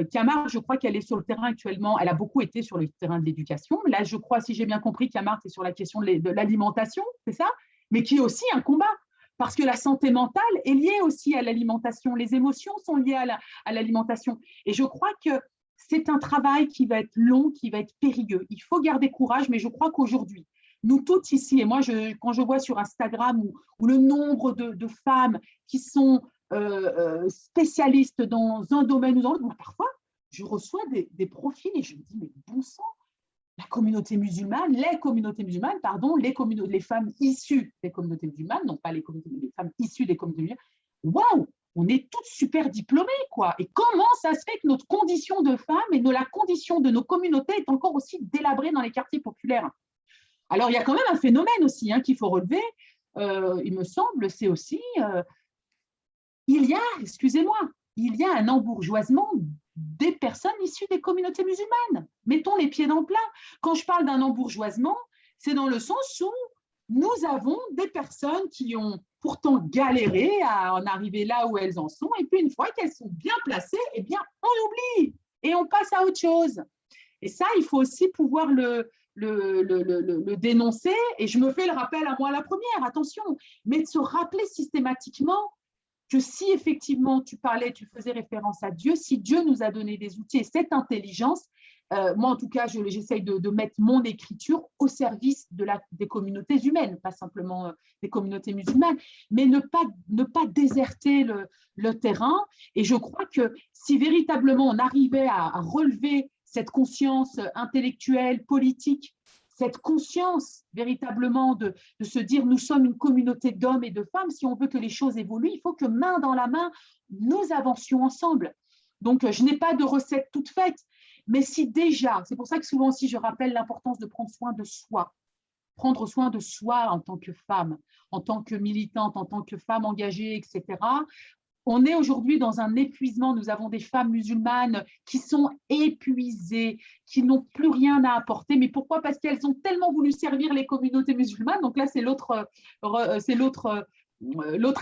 Camar, je crois qu'elle est sur le terrain actuellement, elle a beaucoup été sur le terrain de l'éducation. Là, je crois, si j'ai bien compris, Camar, c'est sur la question de l'alimentation, c'est ça? Mais qui est aussi un combat. Parce que la santé mentale est liée aussi à l'alimentation. Les émotions sont liées à l'alimentation. Et je crois que c'est un travail qui va être long, qui va être périlleux. Il faut garder courage, mais je crois qu'aujourd'hui, nous toutes ici, et moi, quand je vois sur Instagram où le nombre de femmes qui sont spécialistes dans un domaine ou dans l'autre, parfois, je reçois des profils et je me dis, mais bon sang, la communauté musulmane, les femmes issues des communautés musulmanes, non pas les femmes issues des communautés musulmanes, waouh, on est toutes super diplômées, quoi. Et comment ça se fait que notre condition de femme et la condition de nos communautés est encore aussi délabrée dans les quartiers populaires? Alors, il y a quand même un phénomène aussi qu'il faut relever, il me semble, c'est aussi, il y a un embourgeoisement des personnes issues des communautés musulmanes. Mettons les pieds dans le plat. Quand je parle d'un embourgeoisement, c'est dans le sens où nous avons des personnes qui ont pourtant galéré à en arriver là où elles en sont, et puis une fois qu'elles sont bien placées, eh bien, on oublie et on passe à autre chose. Et ça, il faut aussi pouvoir le dénoncer, et je me fais le rappel à moi la première, attention, mais de se rappeler systématiquement que si effectivement tu faisais référence à Dieu, si Dieu nous a donné des outils et cette intelligence, moi en tout cas, j'essaye de mettre mon écriture au service des communautés humaines, pas simplement des communautés musulmanes, mais ne pas déserter le terrain. Et je crois que si véritablement on arrivait à relever cette conscience intellectuelle, politique, cette conscience véritablement de se dire nous sommes une communauté d'hommes et de femmes, si on veut que les choses évoluent, il faut que main dans la main, nous avancions ensemble. Donc, je n'ai pas de recette toute faite, mais si déjà, c'est pour ça que souvent aussi je rappelle l'importance de prendre soin de soi en tant que femme, en tant que militante, en tant que femme engagée, etc. On est aujourd'hui dans un épuisement. Nous avons des femmes musulmanes qui sont épuisées, qui n'ont plus rien à apporter. Mais pourquoi? Parce qu'elles ont tellement voulu servir les communautés musulmanes. Donc là, c'est l'autre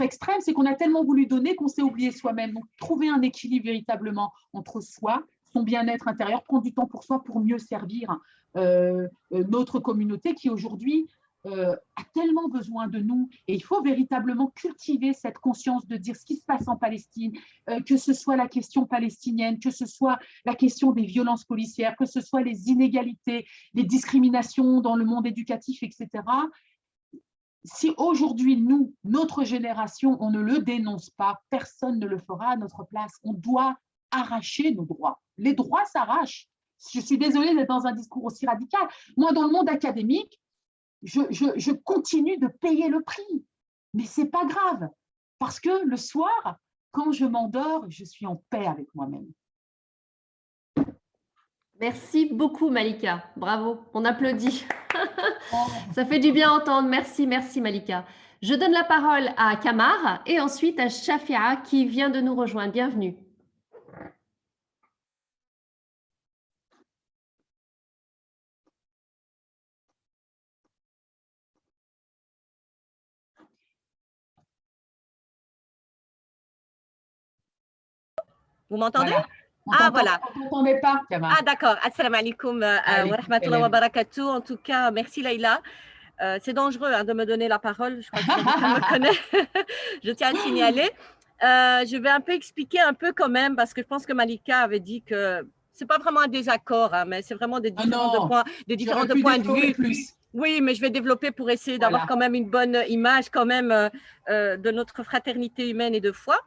extrême, c'est qu'on a tellement voulu donner qu'on s'est oublié soi-même. Donc, trouver un équilibre véritablement entre soi, son bien-être intérieur, prendre du temps pour soi pour mieux servir notre communauté qui aujourd'hui a tellement besoin de nous, et il faut véritablement cultiver cette conscience de dire ce qui se passe en Palestine, que ce soit la question palestinienne, que ce soit la question des violences policières, que ce soit les inégalités, les discriminations dans le monde éducatif, etc. Si aujourd'hui, notre génération, on ne le dénonce pas, personne ne le fera à notre place. On doit arracher nos droits. Les droits s'arrachent. Je suis désolée d'être dans un discours aussi radical. Moi, dans le monde académique, je continue de payer le prix. Mais ce n'est pas grave, parce que le soir, quand je m'endors, je suis en paix avec moi-même. Merci beaucoup, Malika. Bravo, on applaudit. Ça fait du bien à entendre. Merci, merci, Malika. Je donne la parole à Kamar et ensuite à Shafia qui vient de nous rejoindre. Bienvenue. Vous m'entendez? Voilà. Voilà. On ne t'entendait pas, Kamar. Ah, d'accord. Assalamu alaikum wa rahmatullahi wa barakatuh. En tout cas, merci Leïla. C'est dangereux de me donner la parole. Je crois que quelqu'un me connaît. Je tiens à le signaler. Je vais un peu expliquer un peu quand même, parce que je pense que Malika avait dit que ce n'est pas vraiment un désaccord, mais c'est vraiment des différents points de vue. Plus. Oui, mais je vais développer pour essayer d'avoir quand même une bonne image quand même de notre fraternité humaine et de foi.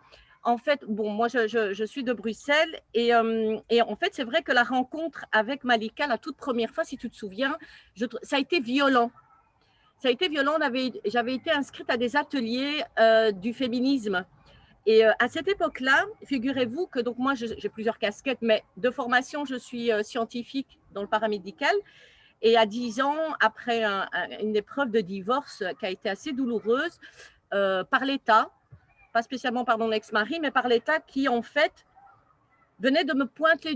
en fait, bon, moi, je suis de Bruxelles et en fait, c'est vrai que la rencontre avec Malika, la toute première fois, si tu te souviens, ça a été violent. Ça a été violent. J'avais été inscrite à des ateliers du féminisme. Et à cette époque-là, figurez-vous que donc moi, j'ai plusieurs casquettes, mais de formation, je suis scientifique dans le paramédical. Et à 10 ans, après une épreuve de divorce qui a été assez douloureuse par l'État, pas spécialement par mon ex-mari, mais par l'État qui, en fait, venait de me pointer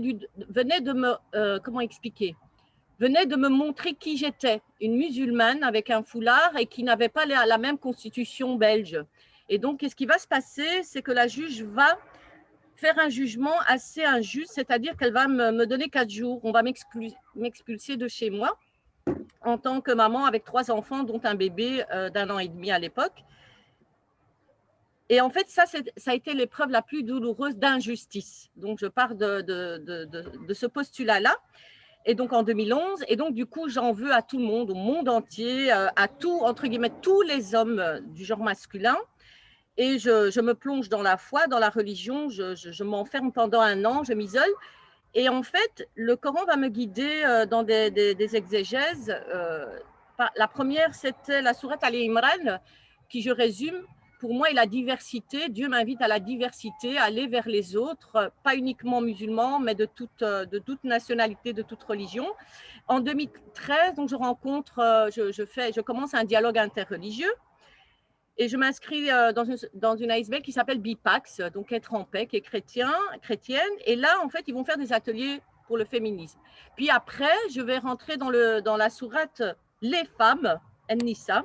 venait de me, comment expliquer, venait de me montrer qui j'étais, une musulmane avec un foulard et qui n'avait pas la même constitution belge. Et donc, ce qui va se passer, c'est que la juge va faire un jugement assez injuste, c'est-à-dire qu'elle va me donner 4 jours. On va m'expulser de chez moi en tant que maman avec 3 enfants, dont un bébé d'1 an et demi à l'époque. Et en fait, ça a été l'épreuve la plus douloureuse d'injustice. Donc, je pars de ce postulat-là. Et donc, en 2011, et donc, du coup, j'en veux à tout le monde, au monde entier, à tout, entre guillemets, tous les hommes du genre masculin. Et je me plonge dans la foi, dans la religion, je m'enferme pendant 1 an, je m'isole. Et en fait, le Coran va me guider dans des exégèses. La première, c'était la sourate Ali Imran, qui, je résume, pour moi, est la diversité. Dieu m'invite à la diversité, à aller vers les autres, pas uniquement musulmans, mais de toute nationalité, de toute religion. En 2013, donc, je commence un dialogue interreligieux. Et je m'inscris dans une ASBL qui s'appelle BIPAX, donc être en paix, qui est chrétienne. Et là, en fait, ils vont faire des ateliers pour le féminisme. Puis après, je vais rentrer dans la sourate Les femmes, An-Nisa.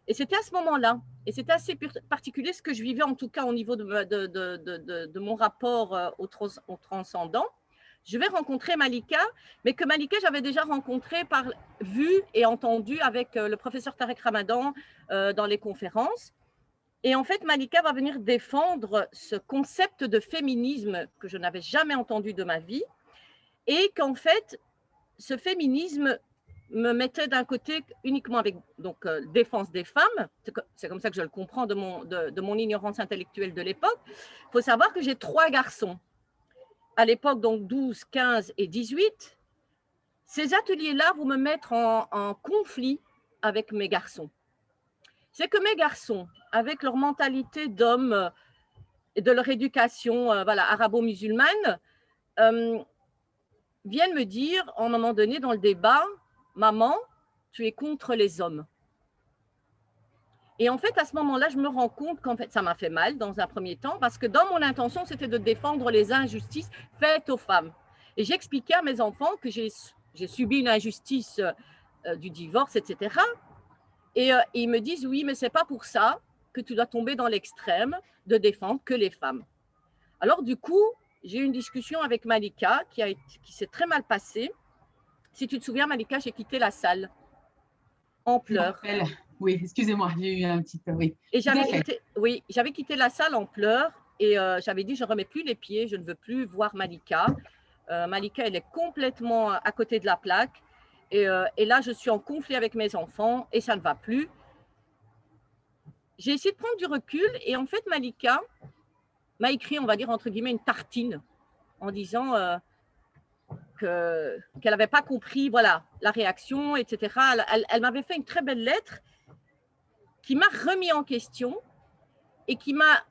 Et c'était à ce moment-là. Et c'était assez particulier ce que je vivais, en tout cas au niveau de mon rapport au transcendant. Je vais rencontrer Malika, mais que Malika, j'avais déjà rencontré vu et entendu avec le professeur Tarek Ramadan dans les conférences. Et en fait, Malika va venir défendre ce concept de féminisme que je n'avais jamais entendu de ma vie et qu'en fait, ce féminisme me mettait d'un côté uniquement avec défense des femmes. C'est comme ça que je le comprends de mon ignorance intellectuelle de l'époque. Il faut savoir que j'ai 3 garçons. À l'époque, donc 12, 15 et 18, ces ateliers-là vont me mettre en conflit avec mes garçons. C'est que mes garçons, avec leur mentalité d'hommes et de leur éducation arabo-musulmane, viennent me dire, à un moment donné dans le débat, « Maman, tu es contre les hommes ». Et en fait, à ce moment-là, je me rends compte qu'en fait, ça m'a fait mal dans un premier temps parce que dans mon intention, c'était de défendre les injustices faites aux femmes. Et j'expliquais à mes enfants que j'ai subi une injustice du divorce, etc. Et ils me disent, oui, mais ce n'est pas pour ça que tu dois tomber dans l'extrême de défendre que les femmes. Alors du coup, j'ai eu une discussion avec Malika qui s'est très mal passée. Si tu te souviens, Malika, j'ai quitté la salle en pleurs. Oui, excusez-moi, j'ai eu un petit... Oui. Et j'avais quitté la salle en pleurs et j'avais dit, je ne remets plus les pieds, je ne veux plus voir Malika. Malika, elle est complètement à côté de la plaque. Et là, je suis en conflit avec mes enfants et ça ne va plus. J'ai essayé de prendre du recul et en fait, Malika m'a écrit, on va dire, entre guillemets, une tartine en disant qu'elle n'avait pas compris la réaction, etc. Elle m'avait fait une très belle lettre qui m'a remis en question et qui m'a,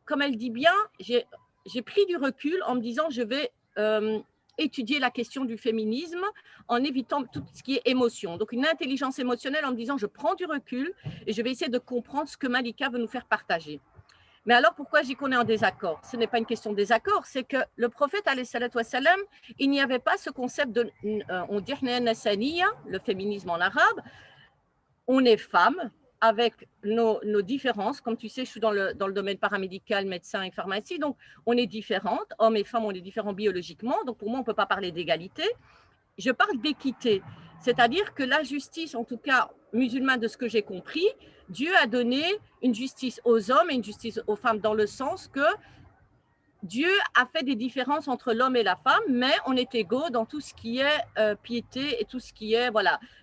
comme elle dit bien, j'ai pris du recul en me disant je vais étudier la question du féminisme en évitant tout ce qui est émotion. Donc une intelligence émotionnelle en me disant je prends du recul et je vais essayer de comprendre ce que Malika veut nous faire partager. Mais alors pourquoi je dis qu'on est en désaccord? Ce n'est pas une question de désaccord, c'est que le prophète, alayhi salatu wassalam, il n'y avait pas ce concept de, on dit le féminisme en arabe, on est femme, avec nos différences. Comme tu sais, je suis dans le domaine paramédical, médecin et pharmacie, donc on est différentes. Hommes et femmes, on est différents biologiquement, donc pour moi, on ne peut pas parler d'égalité. Je parle d'équité, c'est-à-dire que la justice, en tout cas musulmane de ce que j'ai compris, Dieu a donné une justice aux hommes et une justice aux femmes dans le sens que Dieu a fait des différences entre l'homme et la femme, mais on est égaux dans tout ce qui est piété et tout ce qui est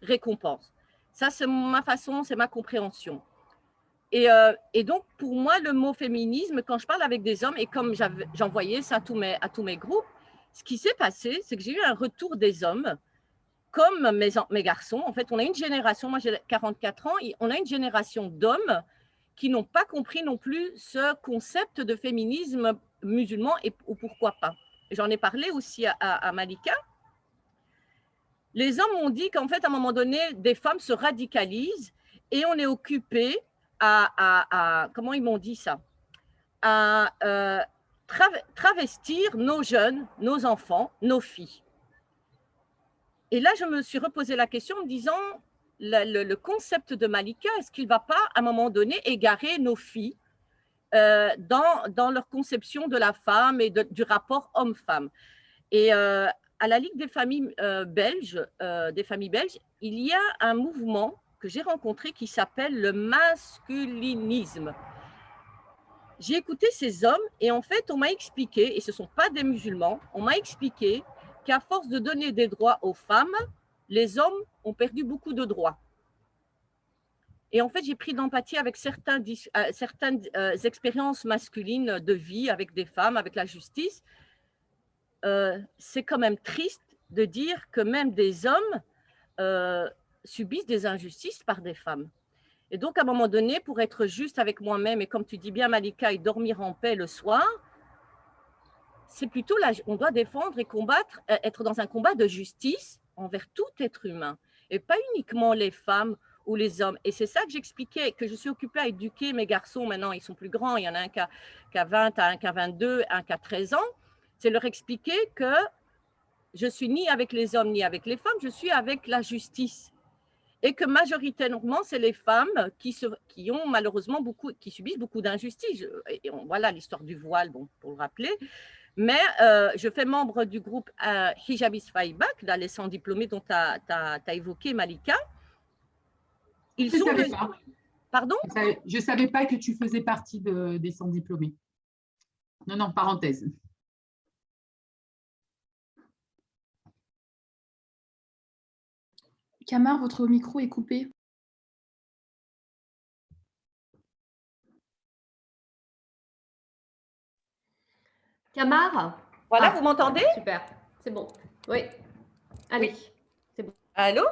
récompense. Ça, c'est ma façon, c'est ma compréhension. Et donc, pour moi, le mot féminisme, quand je parle avec des hommes, et comme j'envoyais ça à tous mes groupes, ce qui s'est passé, c'est que j'ai eu un retour des hommes, comme mes garçons. En fait, on a une génération, moi j'ai 44 ans, et on a une génération d'hommes qui n'ont pas compris non plus ce concept de féminisme musulman, ou pourquoi pas. J'en ai parlé aussi à Malika. Les hommes m'ont dit qu'en fait, à un moment donné, des femmes se radicalisent et on est occupé comment ils m'ont dit ça, à travestir nos jeunes, nos enfants, nos filles. Et là, je me suis reposé la question en me disant, le concept de Malika, est-ce qu'il ne va pas, à un moment donné, égarer nos filles dans leur conception de la femme et du rapport homme-femme? Et à la Ligue des familles belges, il y a un mouvement que j'ai rencontré qui s'appelle le masculinisme. J'ai écouté ces hommes et en fait, on m'a expliqué, et ce ne sont pas des musulmans, on m'a expliqué qu'à force de donner des droits aux femmes, les hommes ont perdu beaucoup de droits. Et en fait, j'ai pris d'empathie avec certaines expériences masculines de vie avec des femmes, avec la justice. C'est quand même triste de dire que même des hommes subissent des injustices par des femmes. Et donc, à un moment donné, pour être juste avec moi-même, et comme tu dis bien, Malika, et dormir en paix le soir, c'est plutôt là, on doit défendre et combattre, être dans un combat de justice envers tout être humain, et pas uniquement les femmes ou les hommes. Et c'est ça que j'expliquais, que je suis occupée à éduquer mes garçons. Maintenant, ils sont plus grands, il y en a un qui a 20, un qui a 22, un qui a 13 ans. C'est leur expliquer que je suis ni avec les hommes ni avec les femmes, je suis avec la justice. Et que majoritairement, c'est les femmes qui ont malheureusement qui subissent beaucoup d'injustices. Voilà l'histoire du voile, bon, pour le rappeler. Mais je fais membre du groupe Hijabis Faibak, là, les sans diplômés dont tu as évoqué, Malika. Je ne savais pas. Pardon? Je ne savais pas que tu faisais partie des sans diplômés. Non, non, parenthèse. Kamar, votre micro est coupé. Kamar? Voilà, vous m'entendez? Super, c'est bon. Oui, allez, oui. C'est bon. Allô?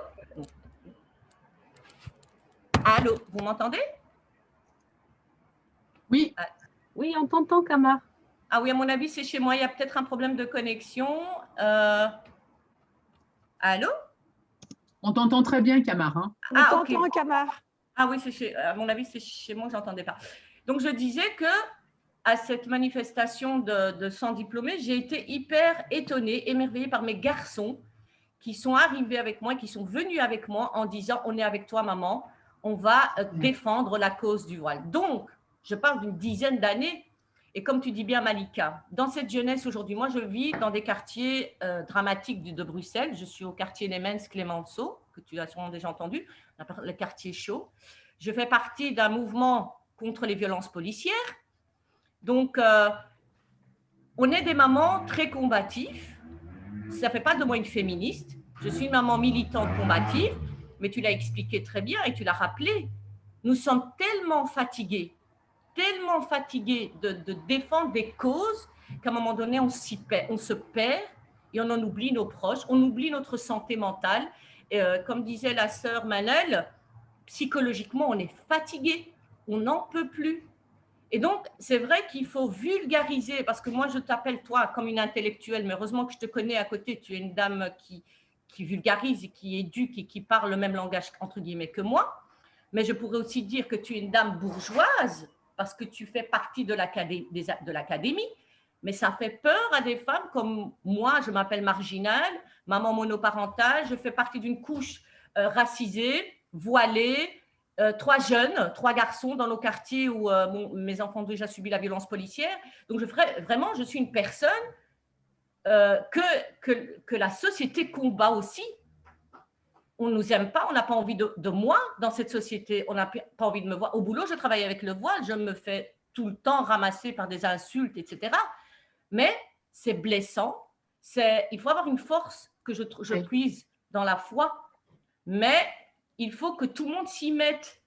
Allô, vous m'entendez? Oui. Oui, on t'entend, Kamar. Ah oui, à mon avis, c'est chez moi. Il y a peut-être un problème de connexion. Allô? On t'entend très bien, Kamar. Hein. On t'entend, okay. Kamar. Ah oui, à mon avis, c'est chez moi, je n'entendais pas. Donc, je disais que à cette manifestation de sans diplômés, j'ai été hyper étonnée, émerveillée par mes garçons qui sont arrivés avec moi, qui sont venus avec moi en disant « On est avec toi, maman, on va défendre la cause du voile ». Donc, je parle d'une dizaine d'années. Et comme tu dis bien, Malika, dans cette jeunesse aujourd'hui, moi, je vis dans des quartiers dramatiques de Bruxelles. Je suis au quartier Nemens Clemenceau, que tu as sûrement déjà entendu, le quartier chaud. Je fais partie d'un mouvement contre les violences policières. Donc, on est des mamans très combatives. Ça ne fait pas de moi une féministe. Je suis une maman militante combative, mais tu l'as expliqué très bien et tu l'as rappelé. Nous sommes tellement fatigués de défendre des causes qu'à un moment donné, on se perd et on en oublie nos proches, on oublie notre santé mentale. Et, comme disait la sœur Manel, psychologiquement, on est fatigué, on n'en peut plus. Et donc, c'est vrai qu'il faut vulgariser, parce que moi, je t'appelle toi comme une intellectuelle, mais heureusement que je te connais à côté, tu es une dame qui vulgarise et qui éduque et qui parle le même langage, entre guillemets, que moi. Mais je pourrais aussi dire que tu es une dame bourgeoise, parce que tu fais partie de l'académie, mais ça fait peur à des femmes comme moi, je m'appelle marginale, maman monoparentale, je fais partie d'une couche racisée, voilée, 3 jeunes, 3 garçons dans nos quartiers où mes enfants ont déjà subi la violence policière. Donc, vraiment, je suis une personne que la société combat aussi. On ne nous aime pas, on n'a pas envie de moi dans cette société, on n'a pas envie de me voir. Au boulot, je travaille avec le voile, je me fais tout le temps ramasser par des insultes, etc. Mais c'est blessant, il faut avoir une force que je puise dans la foi, mais il faut que tout le monde s'y mette.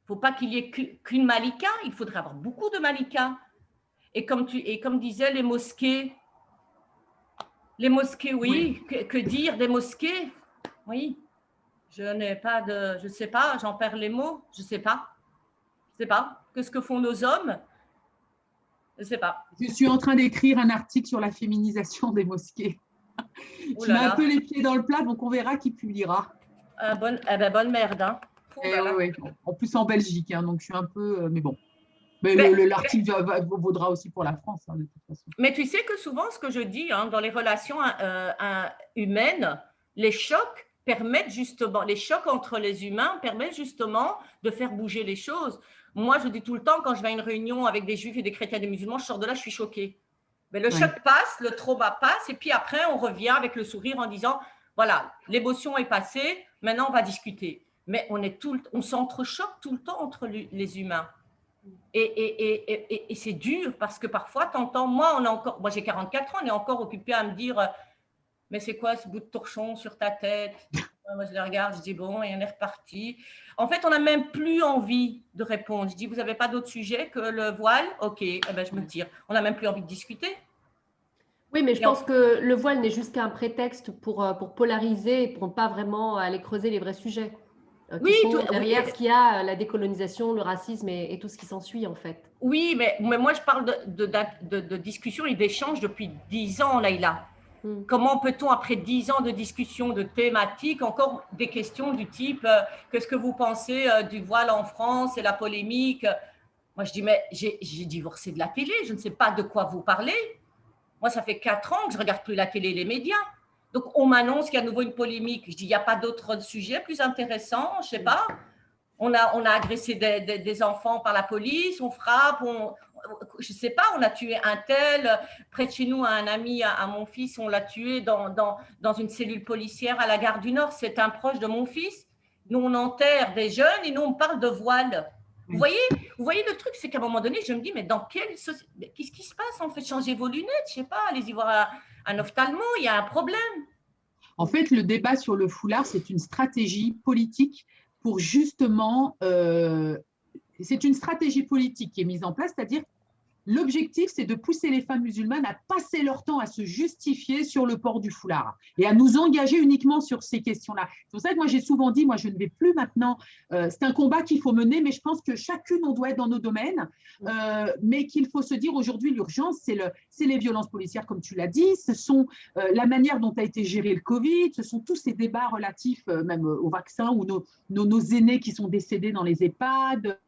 faut pas qu'il y ait qu'une Malika, il faudrait avoir beaucoup de Malika. Et comme disaient les mosquées, oui, que dire des mosquées? Oui, je sais pas, j'en perds les mots, je sais pas. Qu'est-ce que font nos hommes? Je sais pas. Je suis en train d'écrire un article sur la féminisation des mosquées. Oh Tu là mets un là. peu les pieds dans le plat, donc on verra qui publiera. Bonne merde, hein. Oh là là. Ouais. En plus en Belgique, hein, donc je suis un peu… mais bon. Mais l'article vaudra aussi pour la France, hein, de toute façon. Mais tu sais que souvent, ce que je dis, hein, dans les relations humaines, les chocs permettent justement, les chocs entre les humains permettent justement de faire bouger les choses. Moi, je dis tout le temps, quand je vais à une réunion avec des juifs et des chrétiens et des musulmans, je sors de là, je suis choquée. Mais le choc passe, le trauma passe, et puis après, on revient avec le sourire en disant, voilà, l'émotion est passée, maintenant on va discuter. Mais on s'entrechoque tout le temps entre les humains. Et c'est dur parce que parfois, t'entends, moi j'ai 44 ans, on est encore occupé à me dire, mais c'est quoi ce bout de torchon sur ta tête? Moi, je les regarde, je dis bon, et on est reparti. En fait, on n'a même plus envie de répondre. Je dis, vous n'avez pas d'autre sujet que le voile? Ok, eh ben, je me tire. On n'a même plus envie de discuter. Oui, mais je pense que le voile n'est juste qu'un prétexte pour polariser et pour ne pas vraiment aller creuser les vrais sujets. Qui sont derrière ce qu'il y a, la décolonisation, le racisme et tout ce qui s'ensuit, en fait. Oui, mais moi, je parle de discussion et d'échange depuis 10 ans, Laïla. Comment peut-on, après 10 ans de discussion, de thématiques, encore des questions du type qu'est-ce que vous pensez du voile en France et la polémique? Moi, je dis, mais j'ai divorcé de la télé, je ne sais pas de quoi vous parlez. Moi, ça fait 4 ans que je ne regarde plus la télé et les médias. Donc, on m'annonce qu'il y a à nouveau une polémique. Je dis, il n'y a pas d'autres sujets plus intéressants, je ne sais pas. On a agressé des enfants par la police, on frappe, je ne sais pas, on a tué un tel. Près de chez nous, un ami à mon fils, on l'a tué dans une cellule policière à la gare du Nord. C'est un proche de mon fils. Nous, on enterre des jeunes et nous, on parle de voile. Vous voyez le truc, c'est qu'à un moment donné, je me dis, mais qu'est-ce qui se passe? En fait, changez vos lunettes, je ne sais pas, allez-y voir un ophtalmo, il y a un problème. En fait, le débat sur le foulard, c'est une stratégie politique pour justement… c'est une stratégie politique qui est mise en place, c'est-à-dire l'objectif, c'est de pousser les femmes musulmanes à passer leur temps à se justifier sur le port du foulard et à nous engager uniquement sur ces questions-là. C'est pour ça que moi, j'ai souvent dit, moi, je ne vais plus maintenant… c'est un combat qu'il faut mener, mais je pense que chacune, on doit être dans nos domaines, mais qu'il faut se dire aujourd'hui, l'urgence, c'est les violences policières, comme tu l'as dit, ce sont la manière dont a été géré le Covid, ce sont tous ces débats relatifs même au vaccin ou nos aînés qui sont décédés dans les EHPAD,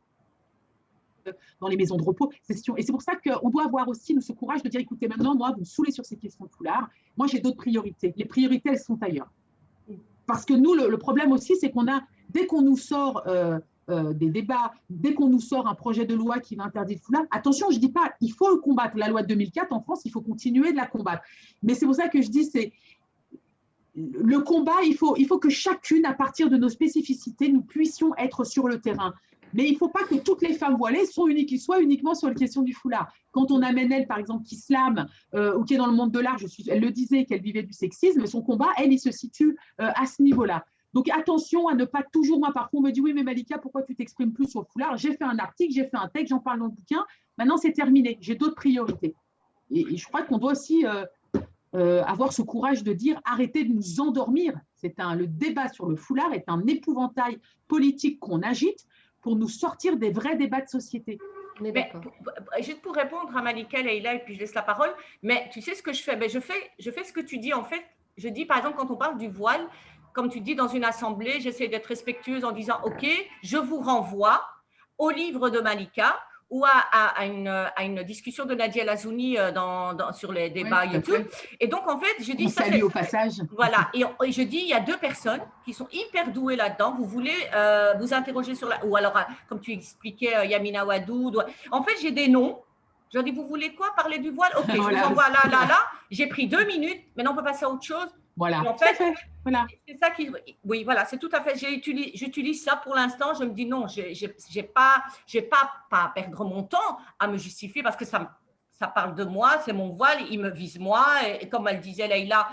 dans les maisons de repos. Et c'est pour ça qu'on doit avoir aussi ce courage de dire, écoutez, maintenant, moi, vous me saoulez sur ces questions de foulard. Moi, j'ai d'autres priorités. Les priorités, elles sont ailleurs. Parce que nous, le problème aussi, c'est dès qu'on nous sort des débats, dès qu'on nous sort un projet de loi qui va interdire le foulard, attention, je ne dis pas, il faut combattre la loi de 2004 en France, il faut continuer de la combattre. Mais c'est pour ça que je dis, c'est le combat, il faut que chacune, à partir de nos spécificités, nous puissions être sur le terrain. Mais il ne faut pas que toutes les femmes voilées soient uniquement sur la question du foulard. Quand on amène elle, par exemple, qui slame ou qui est dans le monde de l'art, elle le disait qu'elle vivait du sexisme, son combat, elle, il se situe à ce niveau-là. Donc attention à ne pas toujours, moi parfois on me dit oui mais Malika, pourquoi tu t'exprimes plus sur le foulard? J'ai fait un article, j'ai fait un texte, j'en parle dans le bouquin, maintenant c'est terminé, j'ai d'autres priorités. Et je crois qu'on doit aussi avoir ce courage de dire arrêtez de nous endormir. Le débat sur le foulard est un épouvantail politique qu'on agite pour nous sortir des vrais débats de société. Juste pour répondre à Malika, Leïla, et puis je laisse la parole, mais tu sais ce que je fais? Je fais ce que tu dis en fait. Je dis par exemple quand on parle du voile, comme tu dis dans une assemblée, j'essaie d'être respectueuse en disant ok, je vous renvoie au livre de Malika ou à une discussion de Nadia Lazouni sur les débats YouTube. Et donc, en fait, je dis… Salut au passage. Voilà. Et je dis, il y a 2 personnes qui sont hyper douées là-dedans. Vous voulez vous interroger sur ou alors, comme tu expliquais, Yamina Wadoud. En fait, j'ai des noms. Je leur dis, vous voulez quoi? Parler du voile? Ok, voilà. Je vous envoie là. J'ai pris 2 minutes. Maintenant, on peut passer à autre chose. Voilà. En fait, voilà. C'est ça qui… Oui, voilà, c'est tout à fait… J'utilise ça pour l'instant. Je me dis non, j'ai pas à perdre mon temps à me justifier parce que ça parle de moi, c'est mon voile, il me vise moi. Et comme elle disait, Leïla,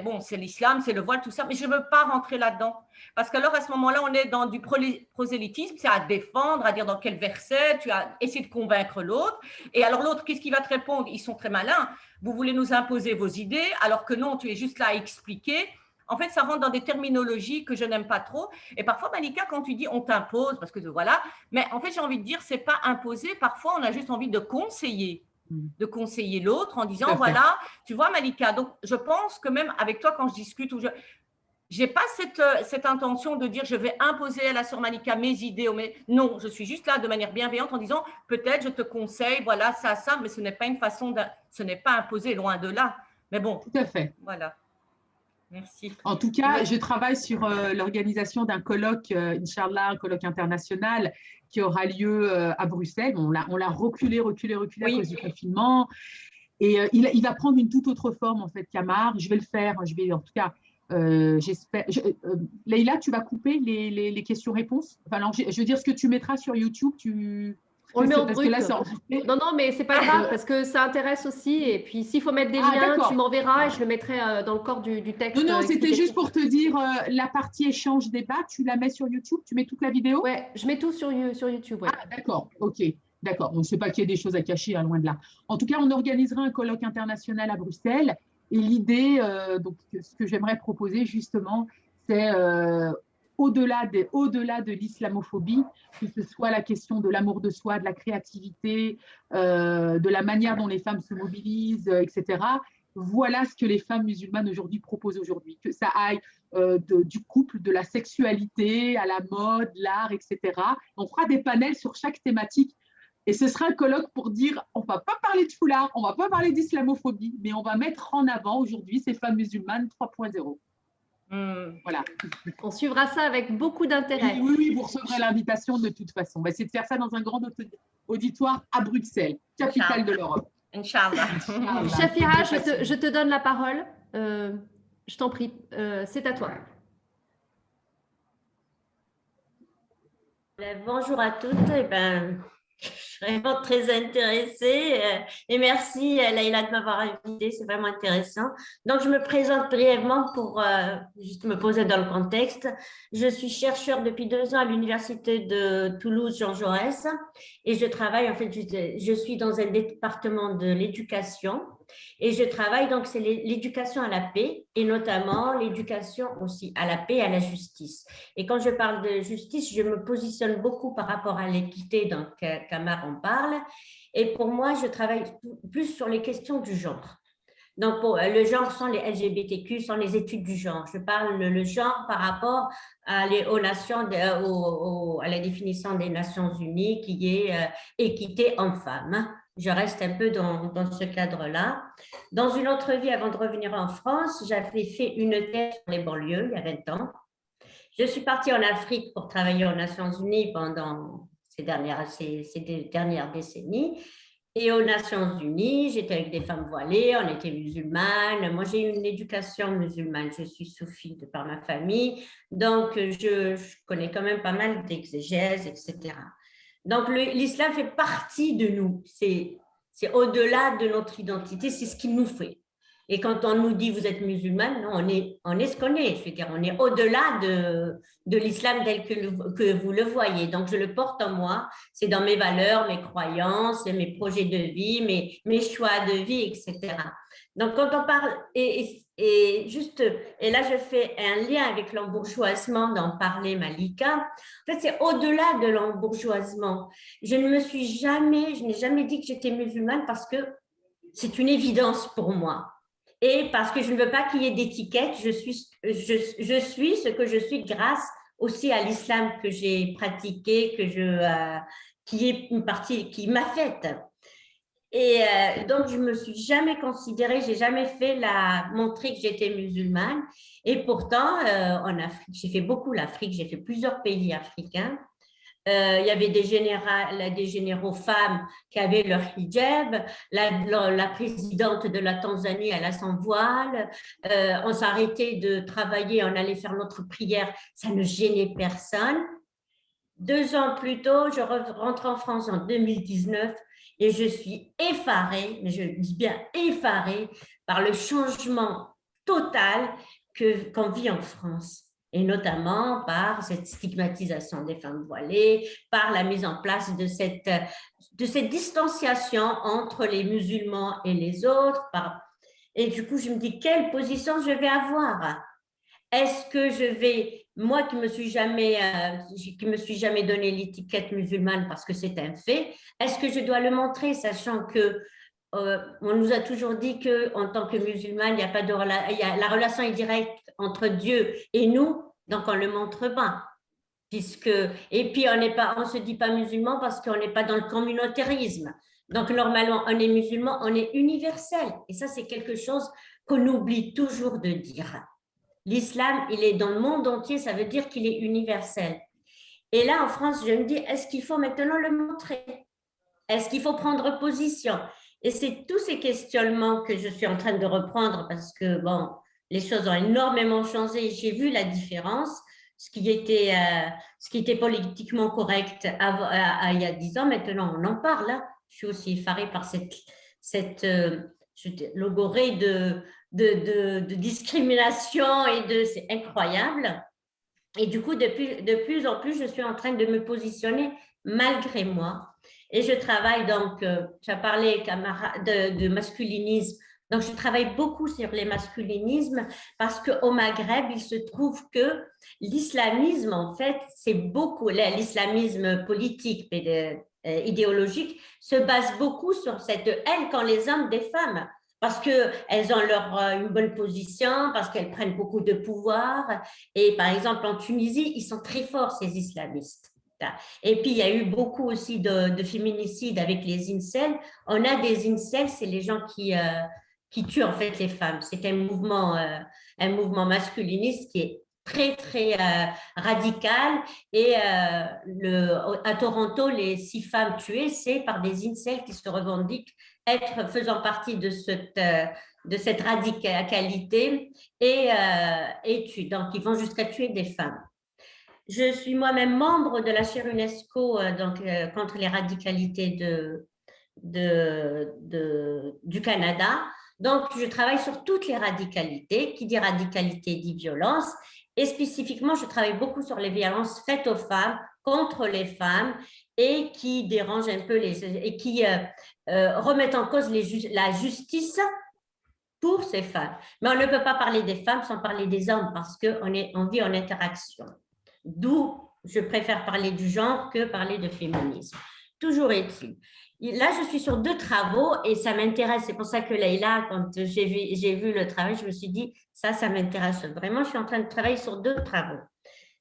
bon, c'est l'islam, c'est le voile, tout ça, mais je ne veux pas rentrer là-dedans. Parce qu'alors, à ce moment-là, on est dans du prosélytisme, c'est à défendre, à dire dans quel verset, tu as essayé de convaincre l'autre. Et alors, l'autre, qu'est-ce qu'il va te répondre? Ils sont très malins. Vous voulez nous imposer vos idées, alors que non, tu es juste là à expliquer. En fait, ça rentre dans des terminologies que je n'aime pas trop. Et parfois, Malika, quand tu dis on t'impose, parce que voilà, mais en fait, j'ai envie de dire, c'est pas imposer. Parfois, on a juste envie de conseiller l'autre en disant, voilà, tu vois, Malika, donc je pense que même avec toi, quand je discute, ou j'ai pas cette intention de dire je vais imposer à la sœur Malika mes idées. Non, je suis juste là de manière bienveillante en disant peut-être je te conseille, voilà, ça, mais ce n'est pas une façon ce n'est pas imposé, loin de là. Mais bon. Tout à fait. Voilà. Merci. En tout cas, je travaille sur l'organisation d'un colloque, Inch'Allah, un colloque international qui aura lieu à Bruxelles. On l'a reculé à cause du confinement. Et il va prendre une toute autre forme, en fait, Kamar. Je vais le faire. Je vais, en tout cas, j'espère. Leïla, tu vas couper les questions-réponses. Enfin, alors, je veux dire, ce que tu mettras sur YouTube, on le met en brut. Non, mais c'est pas grave parce que ça intéresse aussi. Et puis, s'il faut mettre des liens, tu m'enverras et je le mettrai dans le corps du texte. Non, c'était juste pour te dire, la partie échange débat, tu la mets sur YouTube, tu mets toute la vidéo? Ouais, je mets tout sur YouTube. Ouais. Ah, d'accord, ok. D'accord, on ne sait pas qu'il y ait des choses à cacher, loin de là. En tout cas, on organisera un colloque international à Bruxelles. Et l'idée, donc, ce que j'aimerais proposer justement, c'est au-delà de l'islamophobie, que ce soit la question de l'amour de soi, de la créativité, de la manière dont les femmes se mobilisent, etc. Voilà ce que les femmes musulmanes aujourd'hui proposent aujourd'hui, que ça aille du couple, de la sexualité, à la mode, l'art, etc. On fera des panels sur chaque thématique. Et ce sera un colloque pour dire, on ne va pas parler de foulard, on ne va pas parler d'islamophobie, mais on va mettre en avant aujourd'hui ces femmes musulmanes 3.0. Voilà. On suivra ça avec beaucoup d'intérêt. Oui, vous recevrez l'invitation de toute façon. On va essayer de faire ça dans un grand auditoire à Bruxelles, capitale de l'Europe. Inch'Allah. Shafira, je te donne la parole. Je t'en prie, c'est à toi. Bonjour à toutes. Je suis vraiment très intéressée et merci Leïla de m'avoir invitée, c'est vraiment intéressant. Donc, je me présente brièvement pour juste me poser dans le contexte. Je suis chercheure depuis 2 ans à l'université de Toulouse Jean Jaurès et je travaille, en fait, je suis dans un département de l'éducation et je travaille, donc c'est l'éducation à la paix et notamment l'éducation aussi à la paix et à la justice. Et quand je parle de justice, je me positionne beaucoup par rapport à l'équité, donc Kamar en parle. Et pour moi, je travaille plus sur les questions du genre. Donc, le genre sans les LGBTQ, sans les études du genre. Je parle le genre par rapport aux nations, à la définition des Nations Unies qui est équité homme-femme. Je reste un peu dans ce cadre-là. Dans une autre vie, avant de revenir en France, j'avais fait une thèse sur les banlieues il y a 20 ans. Je suis partie en Afrique pour travailler aux Nations Unies pendant ces dernières décennies. Et aux Nations Unies, j'étais avec des femmes voilées, on était musulmanes. Moi, j'ai eu une éducation musulmane. Je suis soufie de par ma famille. Donc, je connais quand même pas mal d'exégèses, etc. Donc, l'islam fait partie de nous. C'est au-delà de notre identité, c'est ce qu'il nous fait. Et quand on nous dit vous êtes musulmane, non, on est ce qu'on est. Je veux dire, on est au-delà de l'islam tel que vous le voyez. Donc, je le porte en moi. C'est dans mes valeurs, mes croyances, mes projets de vie, mes choix de vie, etc. Donc, quand on parle, et là, je fais un lien avec l'embourgeoisement dont parlait Malika. En fait, c'est au-delà de l'embourgeoisement. Je n'ai jamais dit que j'étais musulmane parce que c'est une évidence pour moi. Et parce que je ne veux pas qu'il y ait d'étiquette, je suis ce que je suis grâce aussi à l'islam que j'ai pratiqué, qui est une partie qui m'a faite. Et donc, je ne me suis jamais considérée, je n'ai jamais montré que j'étais musulmane. Et pourtant, en Afrique, j'ai fait beaucoup l'Afrique, j'ai fait plusieurs pays africains. Il y avait des généraux femmes qui avaient leur hijab, la présidente de la Tanzanie, elle a son voile, on s'arrêtait de travailler, on allait faire notre prière, ça ne gênait personne. 2 ans plus tôt, je rentre en France en 2019 et je suis effarée, mais je dis bien effarée, par le changement totale qu'on vit en France, et notamment par cette stigmatisation des femmes voilées, par la mise en place de cette distanciation entre les musulmans et les autres. Et du coup, je me dis, quelle position je vais avoir? Est-ce que je vais, moi qui me suis jamais donné l'étiquette musulmane parce que c'est un fait, est-ce que je dois le montrer, sachant que on nous a toujours dit qu'en tant que musulmane, il y a pas de la relation est directe entre Dieu et nous, donc on ne le montre pas. Et puis on ne se dit pas musulman parce qu'on n'est pas dans le communautarisme. Donc normalement, on est musulman, on est universel. Et ça, c'est quelque chose qu'on oublie toujours de dire. L'islam, il est dans le monde entier, ça veut dire qu'il est universel. Et là, en France, je me dis, est-ce qu'il faut maintenant le montrer? Est-ce qu'il faut prendre position? Et c'est tous ces questionnements que je suis en train de reprendre parce que, bon, les choses ont énormément changé. J'ai vu la différence. Ce qui était politiquement correct il y a 10 ans, maintenant on en parle. Hein. Je suis aussi effarée par cette logorée de discrimination c'est incroyable. Et du coup, de plus en plus, je suis en train de me positionner malgré moi. Et je travaille donc, tu as parlé de masculinisme, donc je travaille beaucoup sur les masculinismes parce qu'au Maghreb, il se trouve que l'islamisme, en fait, c'est beaucoup, l'islamisme politique et idéologique se base beaucoup sur cette haine qu'ont les hommes des femmes parce qu'elles ont une bonne position, parce qu'elles prennent beaucoup de pouvoir. Et par exemple, en Tunisie, ils sont très forts, ces islamistes. Et puis, il y a eu beaucoup aussi de féminicides avec les incels. On a des incels, c'est les gens qui tuent en fait les femmes. C'est un mouvement masculiniste qui est très, très radical. Et à Toronto, les 6 femmes tuées, c'est par des incels qui se revendiquent faisant partie de cette radicalité et tuent. Donc, ils vont jusqu'à tuer des femmes. Je suis moi-même membre de la chaire UNESCO contre les radicalités du Canada. Donc, je travaille sur toutes les radicalités. Qui dit radicalité dit violence. Et spécifiquement, je travaille beaucoup sur les violences faites aux femmes, contre les femmes, et qui dérangent un peu et qui remettent en cause la justice pour ces femmes. Mais on ne peut pas parler des femmes sans parler des hommes parce qu'on vit en interaction. D'où je préfère parler du genre que parler de féminisme. Toujours est-il. Là, je suis sur 2 travaux et ça m'intéresse. C'est pour ça que Leïla, quand j'ai vu le travail, je me suis dit, ça m'intéresse vraiment. Je suis en train de travailler sur 2 travaux.